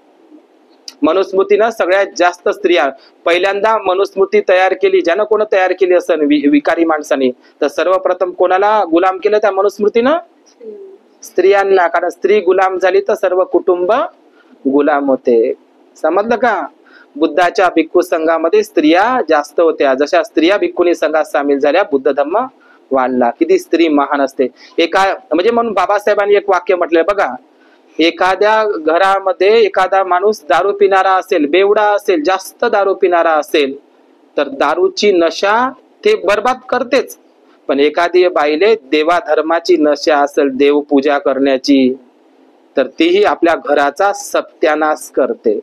मनुस्मृतीनं सगळ्यात जास्त स्त्रिया, पहिल्यांदा मनुस्मृती तयार केली ज्यानं कोण तयार केली असेल विकारी माणसाने, तर सर्वप्रथम कोणाला गुलाम केलं त्या मनुस्मृतीनं, स्त्रियांना. कारण स्त्री गुलाम झाली तर सर्व कुटुंब गुलाम होते. समजलं का. बुद्धाच्या भिक्खू संघामध्ये स्त्रिया जास्त होत्या. जशा स्त्रिया भिक्खुनी संघात सामील झाल्या, बुद्ध धम्म वाढला. किती स्त्री महान असते. एका म्हणजे म्हणून बाबासाहेबांनी एक वाक्य म्हटलंय बघा, एखाद्या घरामध्ये एखादा माणूस दारू पिणारा असेल, बेवडा असेल, जास्त दारू पिणारा असेल, तर दारूची नशा ते बर्बाद करतेच. पण एखादी बाईले देवा धर्माची नशा असेल, देव पूजा करण्याची, तर तीही आपल्या घराचा सत्यानाश करते.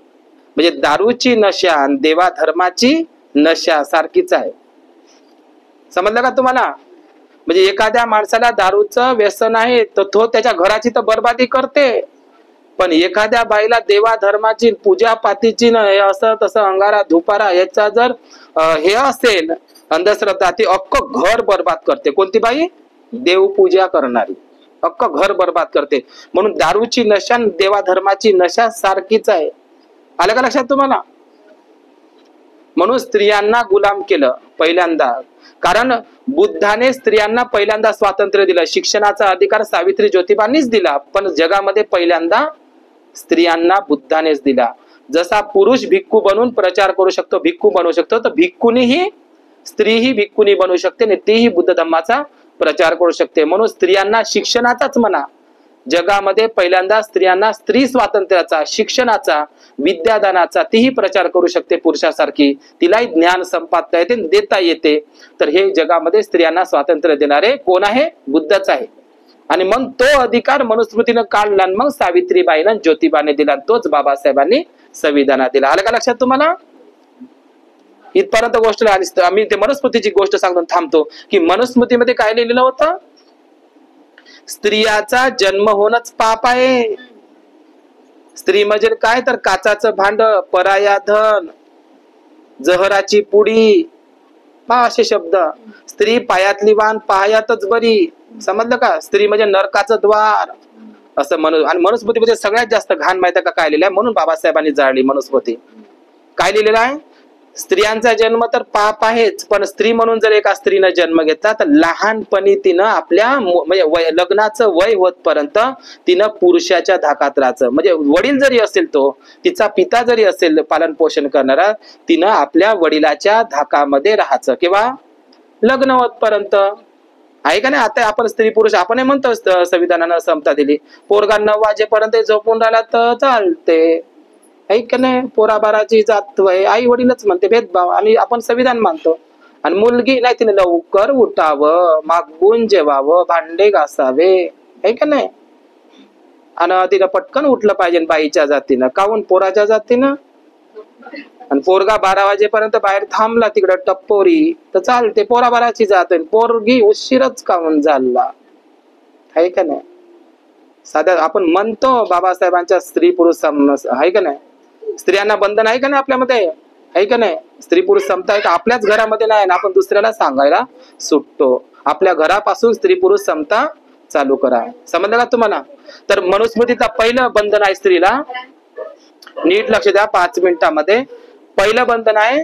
म्हणजे दारूची नशा आणि देवा धर्माची नशा सारखीच आहे. समजलं का तुम्हाला. म्हणजे एखाद्या माणसाला दारूचं व्यसन आहे तर तो त्याच्या घराची तर बर्बादी करते, पण एखाद्या बाईला देवा धर्माची पूजा पातीची असं तसं अंगारा धुपारा याचा जर हे असेल अंधश्रद्धा, ती अख्खं घर बर्बाद करते. कोणती बाई, देवपूजा करणारी, अख्खं घर बर्बाद करते. म्हणून दारूची नशा देवा धर्माची नशा सारखीच आहे. आलं का लक्षात तुम्हाला. म्हणून स्त्रियांना गुलाम केलं पहिल्यांदा, कारण बुद्धाने स्त्रियांना पहिल्यांदा स्वातंत्र्य दिलं. शिक्षणाचा अधिकार सावित्री ज्योतिबांनीच दिला, पण जगामध्ये पहिल्यांदा स्त्रियांना बुद्धानेच दिला. जसा पुरुष भिक्खू बनून प्रचार करू शकतो, भिक्खू बनवू शकतो, तर भिक्खुनीही स्त्री ही भिक्खुनी बनवू शकते आणि तीही बुद्ध धम्माचा प्रचार करू शकते. म्हणून स्त्रियांना शिक्षणाचाच म्हणा, जगामध्ये पहिल्यांदा स्त्रियांना स्त्री स्वातंत्र्याचा, शिक्षणाचा, विद्यादानाचा तीही प्रचार करू शकते पुरुषासारखी. तिलाही ज्ञान संपादता येते, देता येते. तर हे जगामध्ये स्त्रियांना स्वातंत्र्य देणारे कोण आहे, बुद्धच आहे. आणि मग तो अधिकार मनुस्मृतीनं काढला, मग सावित्रीबाईनं ज्योतिबाने दिला, तोच बाबासाहेबांनी संविधानात दिला. आलं का लक्षात तुम्हाला. इथपर्यंत गोष्ट आली. आम्ही ते मनुस्मृतीची गोष्ट सांगून थांबतो की मनुस्मृतीमध्ये काय लिहिलेलं होतं, स्त्रियाचा जन्म होणंच पाप आहे. स्त्री म्हणजे काय, तर काचाचं भांड, पराया धन, जहराची पुडी, असे शब्द. स्त्री पायातली वाण पायातच बरी. समजलं का. स्त्री म्हणजे नरकाचं द्वार असं म्हणून. आणि मनुस्मृतीमध्ये सगळ्यात जास्त घाण माहिती का काय लिहिलं आहे, म्हणून बाबासाहेबांनी जाळली मनुस्मृती. काय लिहिलेलं आहे, स्त्रियांचा जन्म तर पाप आहेच, पण स्त्री म्हणून जर एका स्त्रीनं जन्म घेतला तर लहानपणी तिनं आपल्या म्हणजे लग्नाचं वय होतपर्यंत तिनं पुरुषाच्या धाकात राहायचं. म्हणजे वडील जरी असेल, तो तिचा पिता जरी असेल पालन पोषण करणारा, तिनं आपल्या वडिलाच्या धाकामध्ये राहायचं किंवा लग्न होतपर्यंत. आहे का नाही. आता आपण स्त्री पुरुष आपण म्हणतो संविधानानं समता दिली. पोरगा 9 वाजेपर्यंत झोपून राहिला तर चालते, ऐक नाही. पोराबाराची जात वय आई वडीलच म्हणते, भेदभाव. आणि आपण संविधान मानतो. आणि मुलगी नाही, तिने लवकर उठावं, मागून जेवावं, भांडे घासावे, ऐक नाही. आणि तिला पटकन उठलं पाहिजे बाईच्या जातीनं, काहून पोराच्या जातीनं. आणि पोरगा 12 वाजेपर्यंत बाहेर थांबला तिकडं टप्पोरी तर चालते, पोराबाराची जात. पोरगी उशीरच काहून झाला, आहे का नाही. साध्या आपण म्हणतो बाबासाहेबांच्या स्त्री पुरुष आहे का नाही. स्त्रियांना बंधन आहे का नाही आपल्यामध्ये, आहे का नाही. स्त्री पुरुष समता आहे का आपल्याच घरामध्ये नाही, आपण दुसऱ्याला सांगायला सुटतो. आपल्या घरापासून स्त्री पुरुष समता चालू करा. समजलं का तुम्हाला? तर मनुस्मृतीचा पहिलं बंधन आहे स्त्रीला, नीट लक्ष द्या 5 मिनिटांमध्ये. पहिलं बंधन आहे,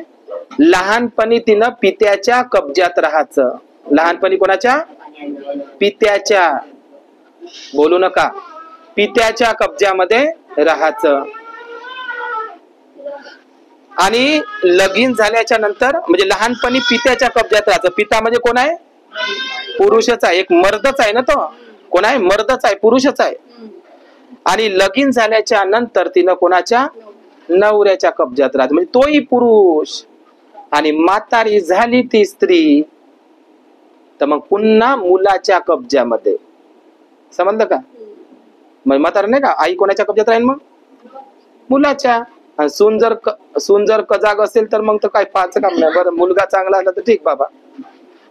लहानपणी तिनं पित्याच्या कब्जात राहायचं. लहानपणी कोणाच्या? पित्याच्या, बोलू नका, पित्याच्या कब्जामध्ये राहायचं. आणि लगीन झाल्याच्या नंतर, म्हणजे लहानपणी पित्याच्या कब्जात राहायचं. पिता म्हणजे कोण आहे? पुरुषच आहे, एक मर्दच आहे ना तो. कोण आहे? मर्दच आहे, पुरुषच आहे. आणि लगीन झाल्याच्या नंतर तिनं कोणाच्या? नवऱ्याच्या कब्जात राहत, म्हणजे तोही पुरुष. आणि म्हातारी झाली ती स्त्री तर मग पुन्हा मुलाच्या कब्जामध्ये. समजलं का? मग म्हातारा नाही का, आई कोणाच्या कब्जात राहील? मग मुलाच्या. सून जर कजाग असेल तर मग तर काय पाच काम नाही. बरं, मुलगा चांगला असला तर ठीक बाबा.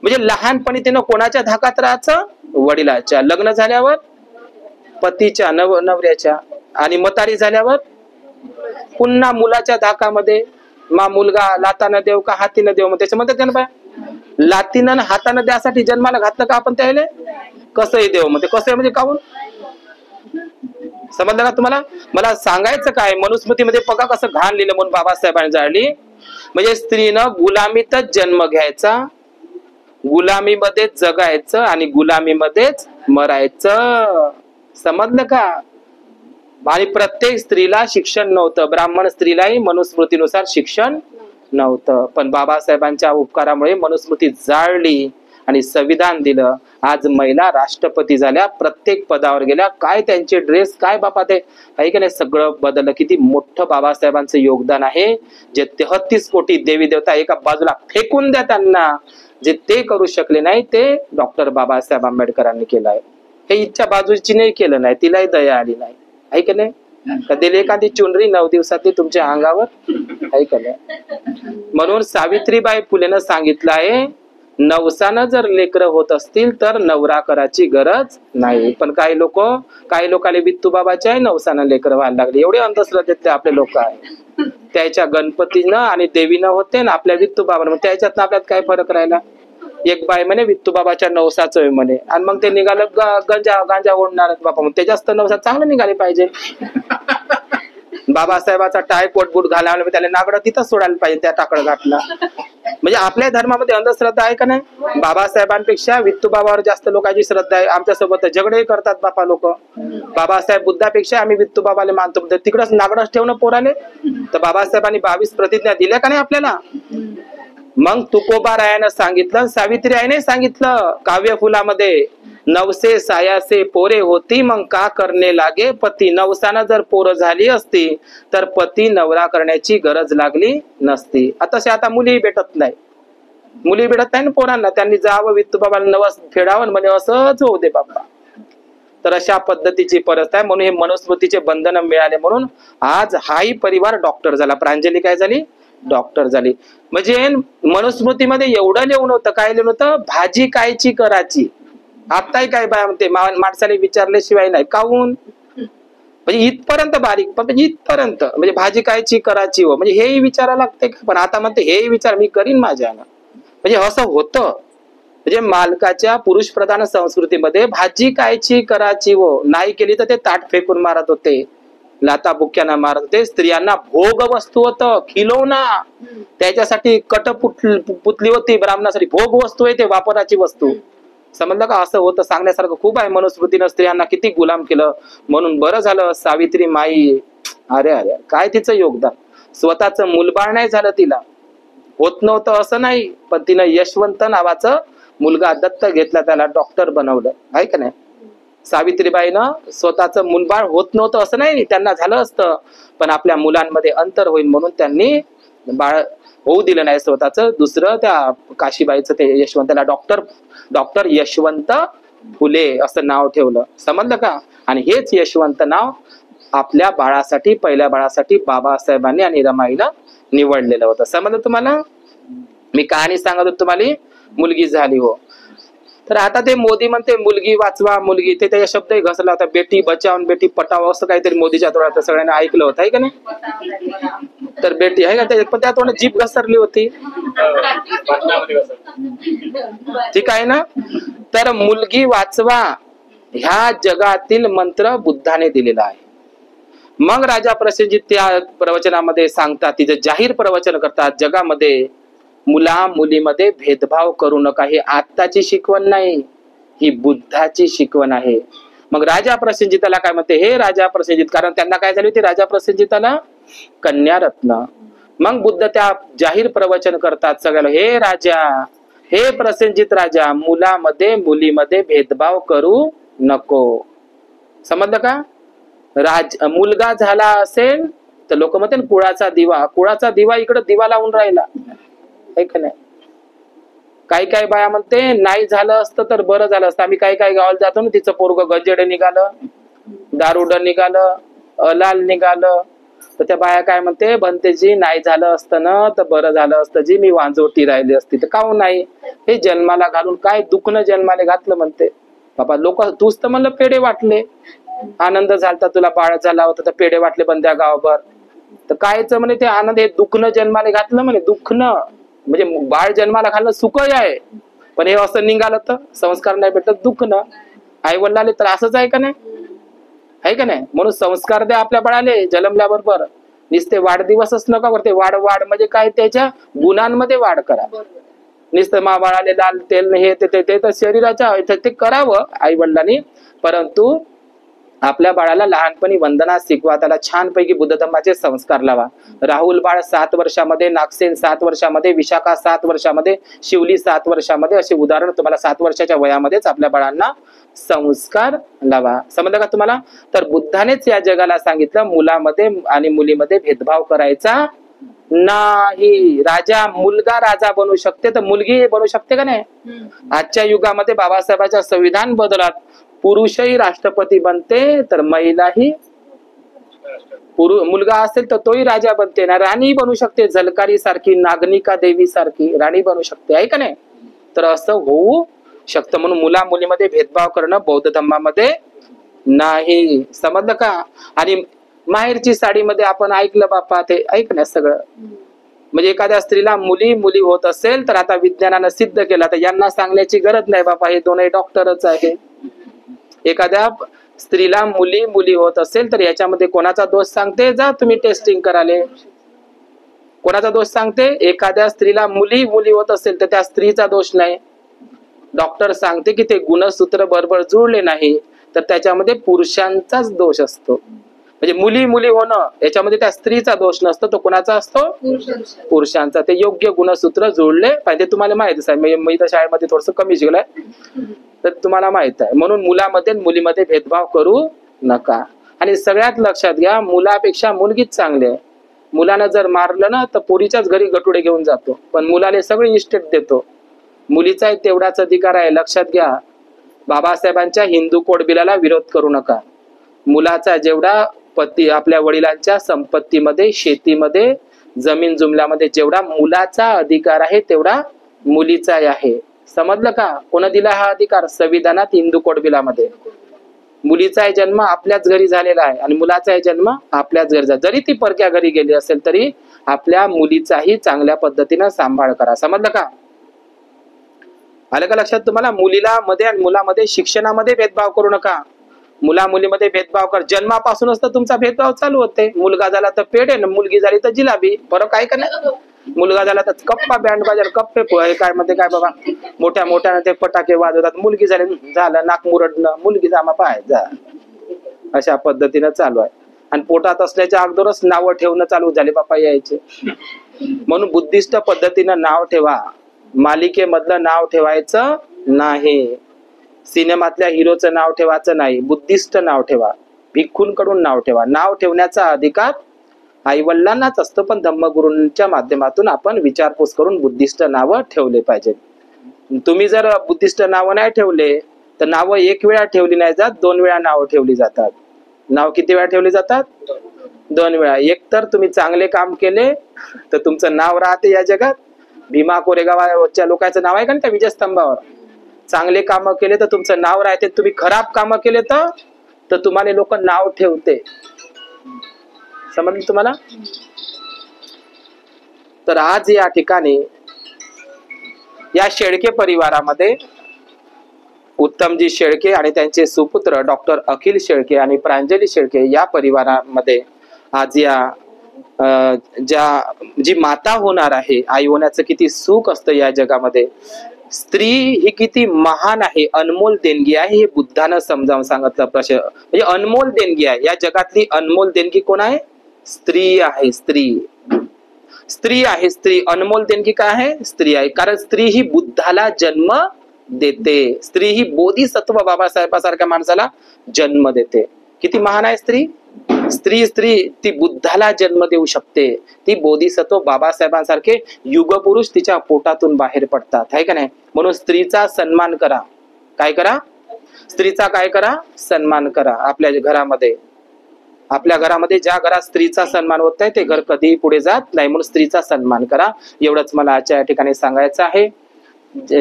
म्हणजे लहानपणी तिनं कोणाच्या धाकात राहायचं? वडिलाच्या. लग्न झाल्यावर पतीच्या, नवऱ्याच्या. आणि म्हातारी झाल्यावर पुन्हा मुलाच्या धाकामध्ये. मुलगा लातानं देव का हातीनं देव? मग त्याच्यामध्ये त्यानं पाय लातीनं हातानं द्यासाठी जन्माला घातलं का आपण त्याला? कसंही देव. मग ते कसं म्हणजे काहून? समजलं का तुम्हाला? मला सांगायचं काय, मनुस्मृतीमध्ये बघा कसं घाण लिहिलं म्हणून बाबासाहेबांनी जाळली. म्हणजे स्त्रीनं गुलामीतच जन्म घ्यायचा, गुलामीमध्येच जगायचं आणि गुलामीमध्येच मरायचं. समजलं का? आणि प्रत्येक स्त्रीला शिक्षण नव्हतं. ब्राह्मण स्त्रीलाही मनुस्मृतीनुसार शिक्षण नव्हतं. पण बाबासाहेबांच्या उपकारामुळे मनुस्मृती जाळली आणि संविधान दिलं. आज महिला राष्ट्रपती झाल्या, प्रत्येक पदावर गेल्या. काय त्यांचे ड्रेस, काय बापा ते काही का नाही, सगळं बदललं. किती मोठं बाबासाहेबांचं योगदान आहे. जे 33 कोटी देवी देवता एका बाजूला फेकून द्या त्यांना, जे ते करू शकले नाही ते डॉक्टर बाबासाहेब आंबेडकरांनी केलं आहे. हे इच्छा बाजूची नाही केलं नाही, तिलाही दया आली नाही. ऐकले? कधी एखादी चुनरी 9 दिवसातली तुमच्या अंगावर? ऐकले? म्हणून सावित्रीबाई फुलेनं सांगितलं आहे, नवसानं जर लेकरं होत असतील तर नवरा करायची गरज नाही. पण काही लोकांना वित्तूबाबाच्या नवसानं लेकरं व्हायला लागली. एवढे अंधश्रद्धेतले आपले लोक आहे. त्याच्या गणपतीनं आणि देवीनं होते ना आपल्या वित्तूबाबानं, त्याच्यात आपल्यात काय फरक राहिला? एक बाय म्हणे वित्तूबाबाच्या नवसाचं म्हणे, आणि मग ते निघालं गांजा ओढणार बाबा. मग त्याच्यात नवसा चांगलं निघाले पाहिजे. बाबासाहेबाचा टाय कोट बूट घालावला, त्याला नागडं तिथंच सोडायला पाहिजे, त्या टाकड घातला. म्हणजे आपल्या धर्मामध्ये अंधश्रद्धा आहे का नाही? बाबासाहेबांपेक्षा वित्तूबाबावर जास्त लोकांची श्रद्धा आहे. आमच्यासोबत झगडे करतात बापा लोक. बाबासाहेब बुद्धापेक्षा आम्ही वित्तूबाबाला मानतो. तिकडच नागडच ठेवणं पोराले. तर बाबासाहेबांनी 22 प्रतिज्ञा दिल्या का नाही आपल्याला? मग तुकोबा रायानं सांगितलं, सावित्री आईने सांगितलं काव्य फुलामध्ये, नवसे सायासे पोरे होती मग का करणे लागे पती. नवसानं जर पोरं झाली असती तर पती नवरा करण्याची गरज लागली नसती. आता मुली भेटत नाही, ना पोरांना. त्यांनी जावं वित्तूबाबाला नवस फेडावं म्हणजे असंच होऊ दे बाबा. तर अशा पद्धतीची परिस्थिती आहे. म्हणून हे मनुस्मृतीचे बंधन मिळाले म्हणून आज हाही परिवार डॉक्टर झाला. प्रांजली काय झाली? डॉक्टर झाली. म्हणजे मनुस्मृतीमध्ये एवढं लिहून होतं. काय लिहून होतं? भाजी कायची करायची. आताही काय बाय म्हणते, माणसाने विचारल्याशिवाय नाही. काहून? म्हणजे इथपर्यंत बारीक, पण इथपर्यंत म्हणजे भाजी कायची करायची हो, म्हणजे हेही विचारायला लागते. पण आता म्हणते हेही विचार मी करीन माझ्यानं. म्हणजे असं होतं. म्हणजे मालकाच्या पुरुष प्रधान संस्कृतीमध्ये भाजी कायची करायची हो, नाही केली तर ते ताट फेकून मारत होते, लाता बुक्याना मारत होते. स्त्रियांना भोग वस्तू होतं, खिलौना. त्याच्यासाठी पुतली होती. ब्राह्मणासाठी भोग वस्तू आहे, ते वापराची वस्तू. समजलं का? असं होतं. सांगण्यासारखं खूप आहे. मनुस्मृतीनं स्त्रियांना किती गुलाम केलं. म्हणून बरं झालं सावित्री माई, अरे अरे काय तिचं योगदान. स्वतःच मुलबाळ नाही झालं तिला, होत नव्हतं असं नाही, पण तिनं यशवंत नावाचं मुलगा दत्त घेतला, त्याला डॉक्टर बनवलं. आहे का नाही? सावित्रीबाईनं स्वतःच मुलबाळ होत नव्हतं असं नाही, त्यांना झालं असतं, पण आपल्या मुलांमध्ये अंतर होईल म्हणून त्यांनी बाळ होऊ दिलं नाही स्वतःच. दुसरं त्या काशीबाईचं ते यशवंत, त्याला डॉक्टर यशवंत फुले असं नाव ठेवलं. समजलं का? आणि हेच यशवंत नाव आपल्या बाळासाठी, पहिल्या बाळासाठी बाबासाहेबांनी आणि रमाईला निवडलेलं होतं. समजलं तुम्हाला? मी कहाणी सांगत होतो तुम्हाला, मुलगी झाली हो. तर आता ते मोदी म्हणते मुलगी वाचवा, मुलगी, ते त्या शब्द घसला होता, बेटी बचाव बेटी पटाव असं काहीतरी मोदीच्या तोंडात सगळ्यांना ऐकलं होतं. आहे का नाही? तर बेटी आहे का, पण त्या तोंडात जीभ घसरली होती. ठीक आहे ना? तर मुलगी वाचवा ह्या जगातील मंत्र बुद्धाने दिलेला आहे. मग राजा प्रसेनजीत त्या प्रवचनामध्ये सांगतात, तिथे जाहीर प्रवचन करतात, जगामध्ये मुला मुलीमध्ये भेदभाव करू नका. ही आत्ताची शिकवण नाही, ही बुद्धाची शिकवण आहे. मग राजा प्रसेनजिताला काय म्हणते, हे राजा प्रसेनजित, कारण त्यांना काय झाली होती राजा प्रसेनजिताला कन्या रत्न. मग बुद्ध त्या जाहीर प्रवचन करतात सगळ्याला, हे राजा, हे प्रसेनजित राजा, मुलामध्ये मुलीमध्ये भेदभाव करू नको. समजलं का? मुलगा झाला असेल तर लोक म्हणते कुळाचा दिवा, कुळाचा दिवा इकडे दिवा लावून राहिला आहे का नाही. काही काही बाया म्हणते नाही झालं असतं तर बरं झालं असतं. आम्ही काही काही गावाला जातो ना, तिचं पोरग गंजेड निघालं, दारुड निघालं, अलाल निघालं, तर त्या बाया काय म्हणते, बनतेजी नाही झालं असतं ना तर बरं झालं असतं जी, मी वांजोटी राहिली असती. तर काहून नाही, हे जन्माला घालून काय दुखणं जन्माला घातलं म्हणते. बाबा लोक, तूच तर म्हणलं पेढे वाटले, आनंद झालता तुला, बाळ झाला होता तर पेढे वाटले बंद्या गावभर. तर कायच म्हणे ते आनंद, हे दुखणं जन्माला घातलं म्हणे. दुखणं म्हणजे बाळ जन्माला घालणं सुखही आहे, पण हे असं निघालं तर संस्कार नाही भेटत, दुखणं. आई वडिलांना तर असंच आहे का नाही, आहे का नाही. म्हणून संस्कार द्या आपल्या बाळाले जन्मल्याबरोबर. नुसते वाढदिवसच नका करते, वाढ म्हणजे काय, त्याच्या गुणांमध्ये वाढ करा. नुसतं मा बाळाले लाल तेल हे ते तर शरीराच्या ते करावं आई वडिलांनी, परंतु आपल्या बाळाला लहानपणी वंदना शिकवा, त्याला छानपैकी बुद्ध धम्माचे संस्कार लावा. राहुल बाळ 7 वर्षामध्ये, नागसेन 7 वर्षामध्ये, विशाखा 7 वर्षामध्ये, शिवली 7 वर्षामध्ये, असे उदाहरण तुम्हाला 7 वर्षाच्या वयामध्येच आपल्या बाळांना संस्कार लावा. समजलं का तुम्हाला? तर बुद्धानेच या जगाला सांगितलं, मुलामध्ये आणि मुलीमध्ये भेदभाव करायचा नाही. राजा, मुलगा राजा बनू शकते तर मुलगी बनू शकते का नाही? आजच्या युगामध्ये बाबासाहेबांच्या संविधान बदलात पुरुषही राष्ट्रपती बनते तर महिलाही, मुलगा असेल तर तोही राजा बनते ना, राणी बनू शकते, झलकारी सारखी, नागनिका देवी सारखी राणी बनू शकते, आहे का नाही. तर असं होऊ शकतं. म्हणून मुला मुलीमध्ये भेदभाव करणं बौद्ध धम्मामध्ये नाही. समजलं का? आणि माहेरची साडीमध्ये आपण ऐकलं बापा, ते ऐकण्यात सगळं म्हणजे एखाद्या स्त्रीला मुली मुली होत असेल तर आता विज्ञानानं सिद्ध केलं, तर यांना सांगण्याची गरज नाही बापा, हे दोनही डॉक्टरच आहे. एखाद्या स्त्रीला मुली मुली होत असेल तर याच्यामध्ये कोणाचा दोष सांगते, जा तुम्ही टेस्टिंग कराले. कोणाचा दोष सांगते? एखाद्या स्त्रीला मुली मुली होत असेल तर त्या स्त्रीचा दोष नाही, डॉक्टर सांगते की ते गुणसूत्र बरोबर जुळले नाही तर त्याच्यामध्ये पुरुषांचाच दोष असतो. म्हणजे मुली मुली होणं याच्यामध्ये त्या स्त्रीचा दोष नसतो, तो कोणाचा असतो? पुरुषांचा. ते योग्य गुणसूत्र जुळले पाहिजे. तुम्हाला माहितीच आहे, मी तर शाळेमध्ये थोडस कमी शिकलोय तर तुम्हाला माहित आहे. म्हणून मुलामध्ये मुलीमध्ये भेदभाव करू नका. आणि सगळ्यात लक्षात घ्या, मुलापेक्षा मुलगीच चांगली आहे. मुलानं जर मारलं ना तर पोरीच्याच घरी गटुडे घेऊन जातो, पण मुलाला सगळी इस्टेट देतो. मुलीचाही तेवढाच अधिकार आहे, लक्षात घ्या. बाबासाहेबांच्या हिंदू कोड बिलाला विरोध करू नका. मुलाचा जेवढा पती आपल्या वडिलांच्या संपत्तीमध्ये, शेतीमध्ये, जमीन जुमल्यामध्ये जेवढा मुलाचा अधिकार आहे तेवढा मुलीचाही आहे. समजलं का? कोण दिला हा अधिकार? संविधानात, हिंदू कोड बिलामध्ये. मुलीचाही जन्म आपल्याच घरी झालेला आहे आणि मुलाचाही जन्म आपल्याच घरी झाला. जरी ती परक्या घरी गेली असेल तरी आपल्या मुलीचाही चांगल्या पद्धतीनं सांभाळ करा. समजलं का? आलं का लक्षात तुम्हाला? मुलीला मध्ये आणि मुलामध्ये शिक्षणामध्ये भेदभाव करू नका. मुला मुलीमध्ये भेदभाव कर. जन्मापासूनच तर तुमचा भेदभाव चालू होते. मुलगा झाला तर पेढे, मुलगी झाली तर जिलाबी. फरक आहे का नाही? मुलगा झाला तर कप्पा, बँड बाजार, कप्पे, काय म्हणते काय बाबा, मोठ्या मोठ्याने ते फटाके वाजवतात. मुलगी झाली झालं नाक मुरडणं, मुलगी जामा पाय जा, अशा पद्धतीनं चालू आहे. आणि पोटात असल्याच्या अगोदरच नावं ठेवणं चालू झाले बापा यायचे. म्हणून बुद्धिस्ट पद्धतीनं नाव ठेवा. मालिकेमधलं नाव ठेवायचं नाही, सिनेमातल्या हिरोचं नाव ठेवायचं नाही, बुद्धिस्ट नाव ठेवा. भिक्खूंकडून नाव ठेवा. नाव ठेवण्याचा अधिकार आई वडिलांनाच असतो, पण धम्मगुरूंच्या माध्यमातून आपण विचारपूस करून बुद्धिस्ट नावं ठेवले पाहिजे. तुम्ही जर बुद्धिस्ट नावं नाही ठेवले तर नावं एक वेळा ठेवली नाही जात, 2 वेळा नावं ठेवली जातात. नाव किती वेळा ठेवली जातात? 2 वेळा. एक तर तुम्ही चांगले काम केले तर तुमचं नाव राहते या जगात. भीमा कोरेगावच्या लोकांचं नाव आहे का त्या विजयस्तंभावर? चांगले कामं केले तर तुमचं नाव राहते. तुम्ही खराब कामं केले तर तुम्हाला लोक नाव ठेवते. समजलं तुम्हाला? तर आज या ठिकाणी या शेळके परिवारामध्ये उत्तमजी शेळके आणि त्यांचे सुपुत्र डॉक्टर अखिल शेळके आणि प्रांजली शेळके या परिवारामध्ये आज या जी माता होणार आहे, आई होण्याचं किती सुख असतं या जगामध्ये. स्त्री ही किती महान आहे, अनमोल देणगी आहे हे बुद्धानं समजावून सांगितलं. म्हणजे अनमोल देणगी आहे. या जगातली अनमोल देणगी कोण आहे? स्त्री आहे. स्त्री आहे. स्त्री अनमोल देणगी काय आहे? स्त्री आहे. कारण स्त्री ही बुद्धाला जन्म देते. स्त्री ही बोधिसत्व बाबासाहेबासारख्या माणसाला जन्म देते. किती महान आहे स्त्री. स्त्री ती बुद्धाला जन्म देऊ शकते. ती बोधिसत्व बाबासाहेबांसारखे युगपुरुष तिच्या पोटातून बाहेर पडतात, आहे का नाही. म्हणून स्त्रीचा सन्मान करा. काय करा? स्त्रीचा काय करा? सन्मान करा. आपल्या घरामध्ये ज्या घरात स्त्रीचा सन्मान होत नाही ते घर कधीही पुढे जात नाही. म्हणून स्त्रीचा सन्मान करा. एवढंच मला आजच्या या ठिकाणी सांगायचं आहे.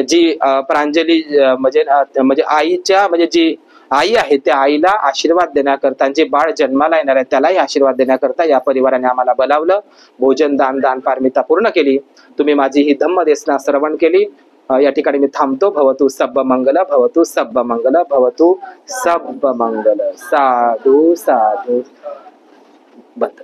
जी प्रांजली म्हणजे आईच्या म्हणजे जी आई आहे त्या आईला आशीर्वाद देण्याकरता, जे बाळ जन्माला येणार आहे त्यालाही आशीर्वाद देण्याकरता या परिवाराने आम्हाला बोलावलं. भोजन दान पारमिता पूर्ण केली. तुम्ही माझी ही धम्म देसना श्रवण केली. या ठिकाणी मी थांबतो. भवतु सब्ब मंगल, भवतु सब्ब मंगल, भवतु सब्ब मंगल. साधू साधू. बंद.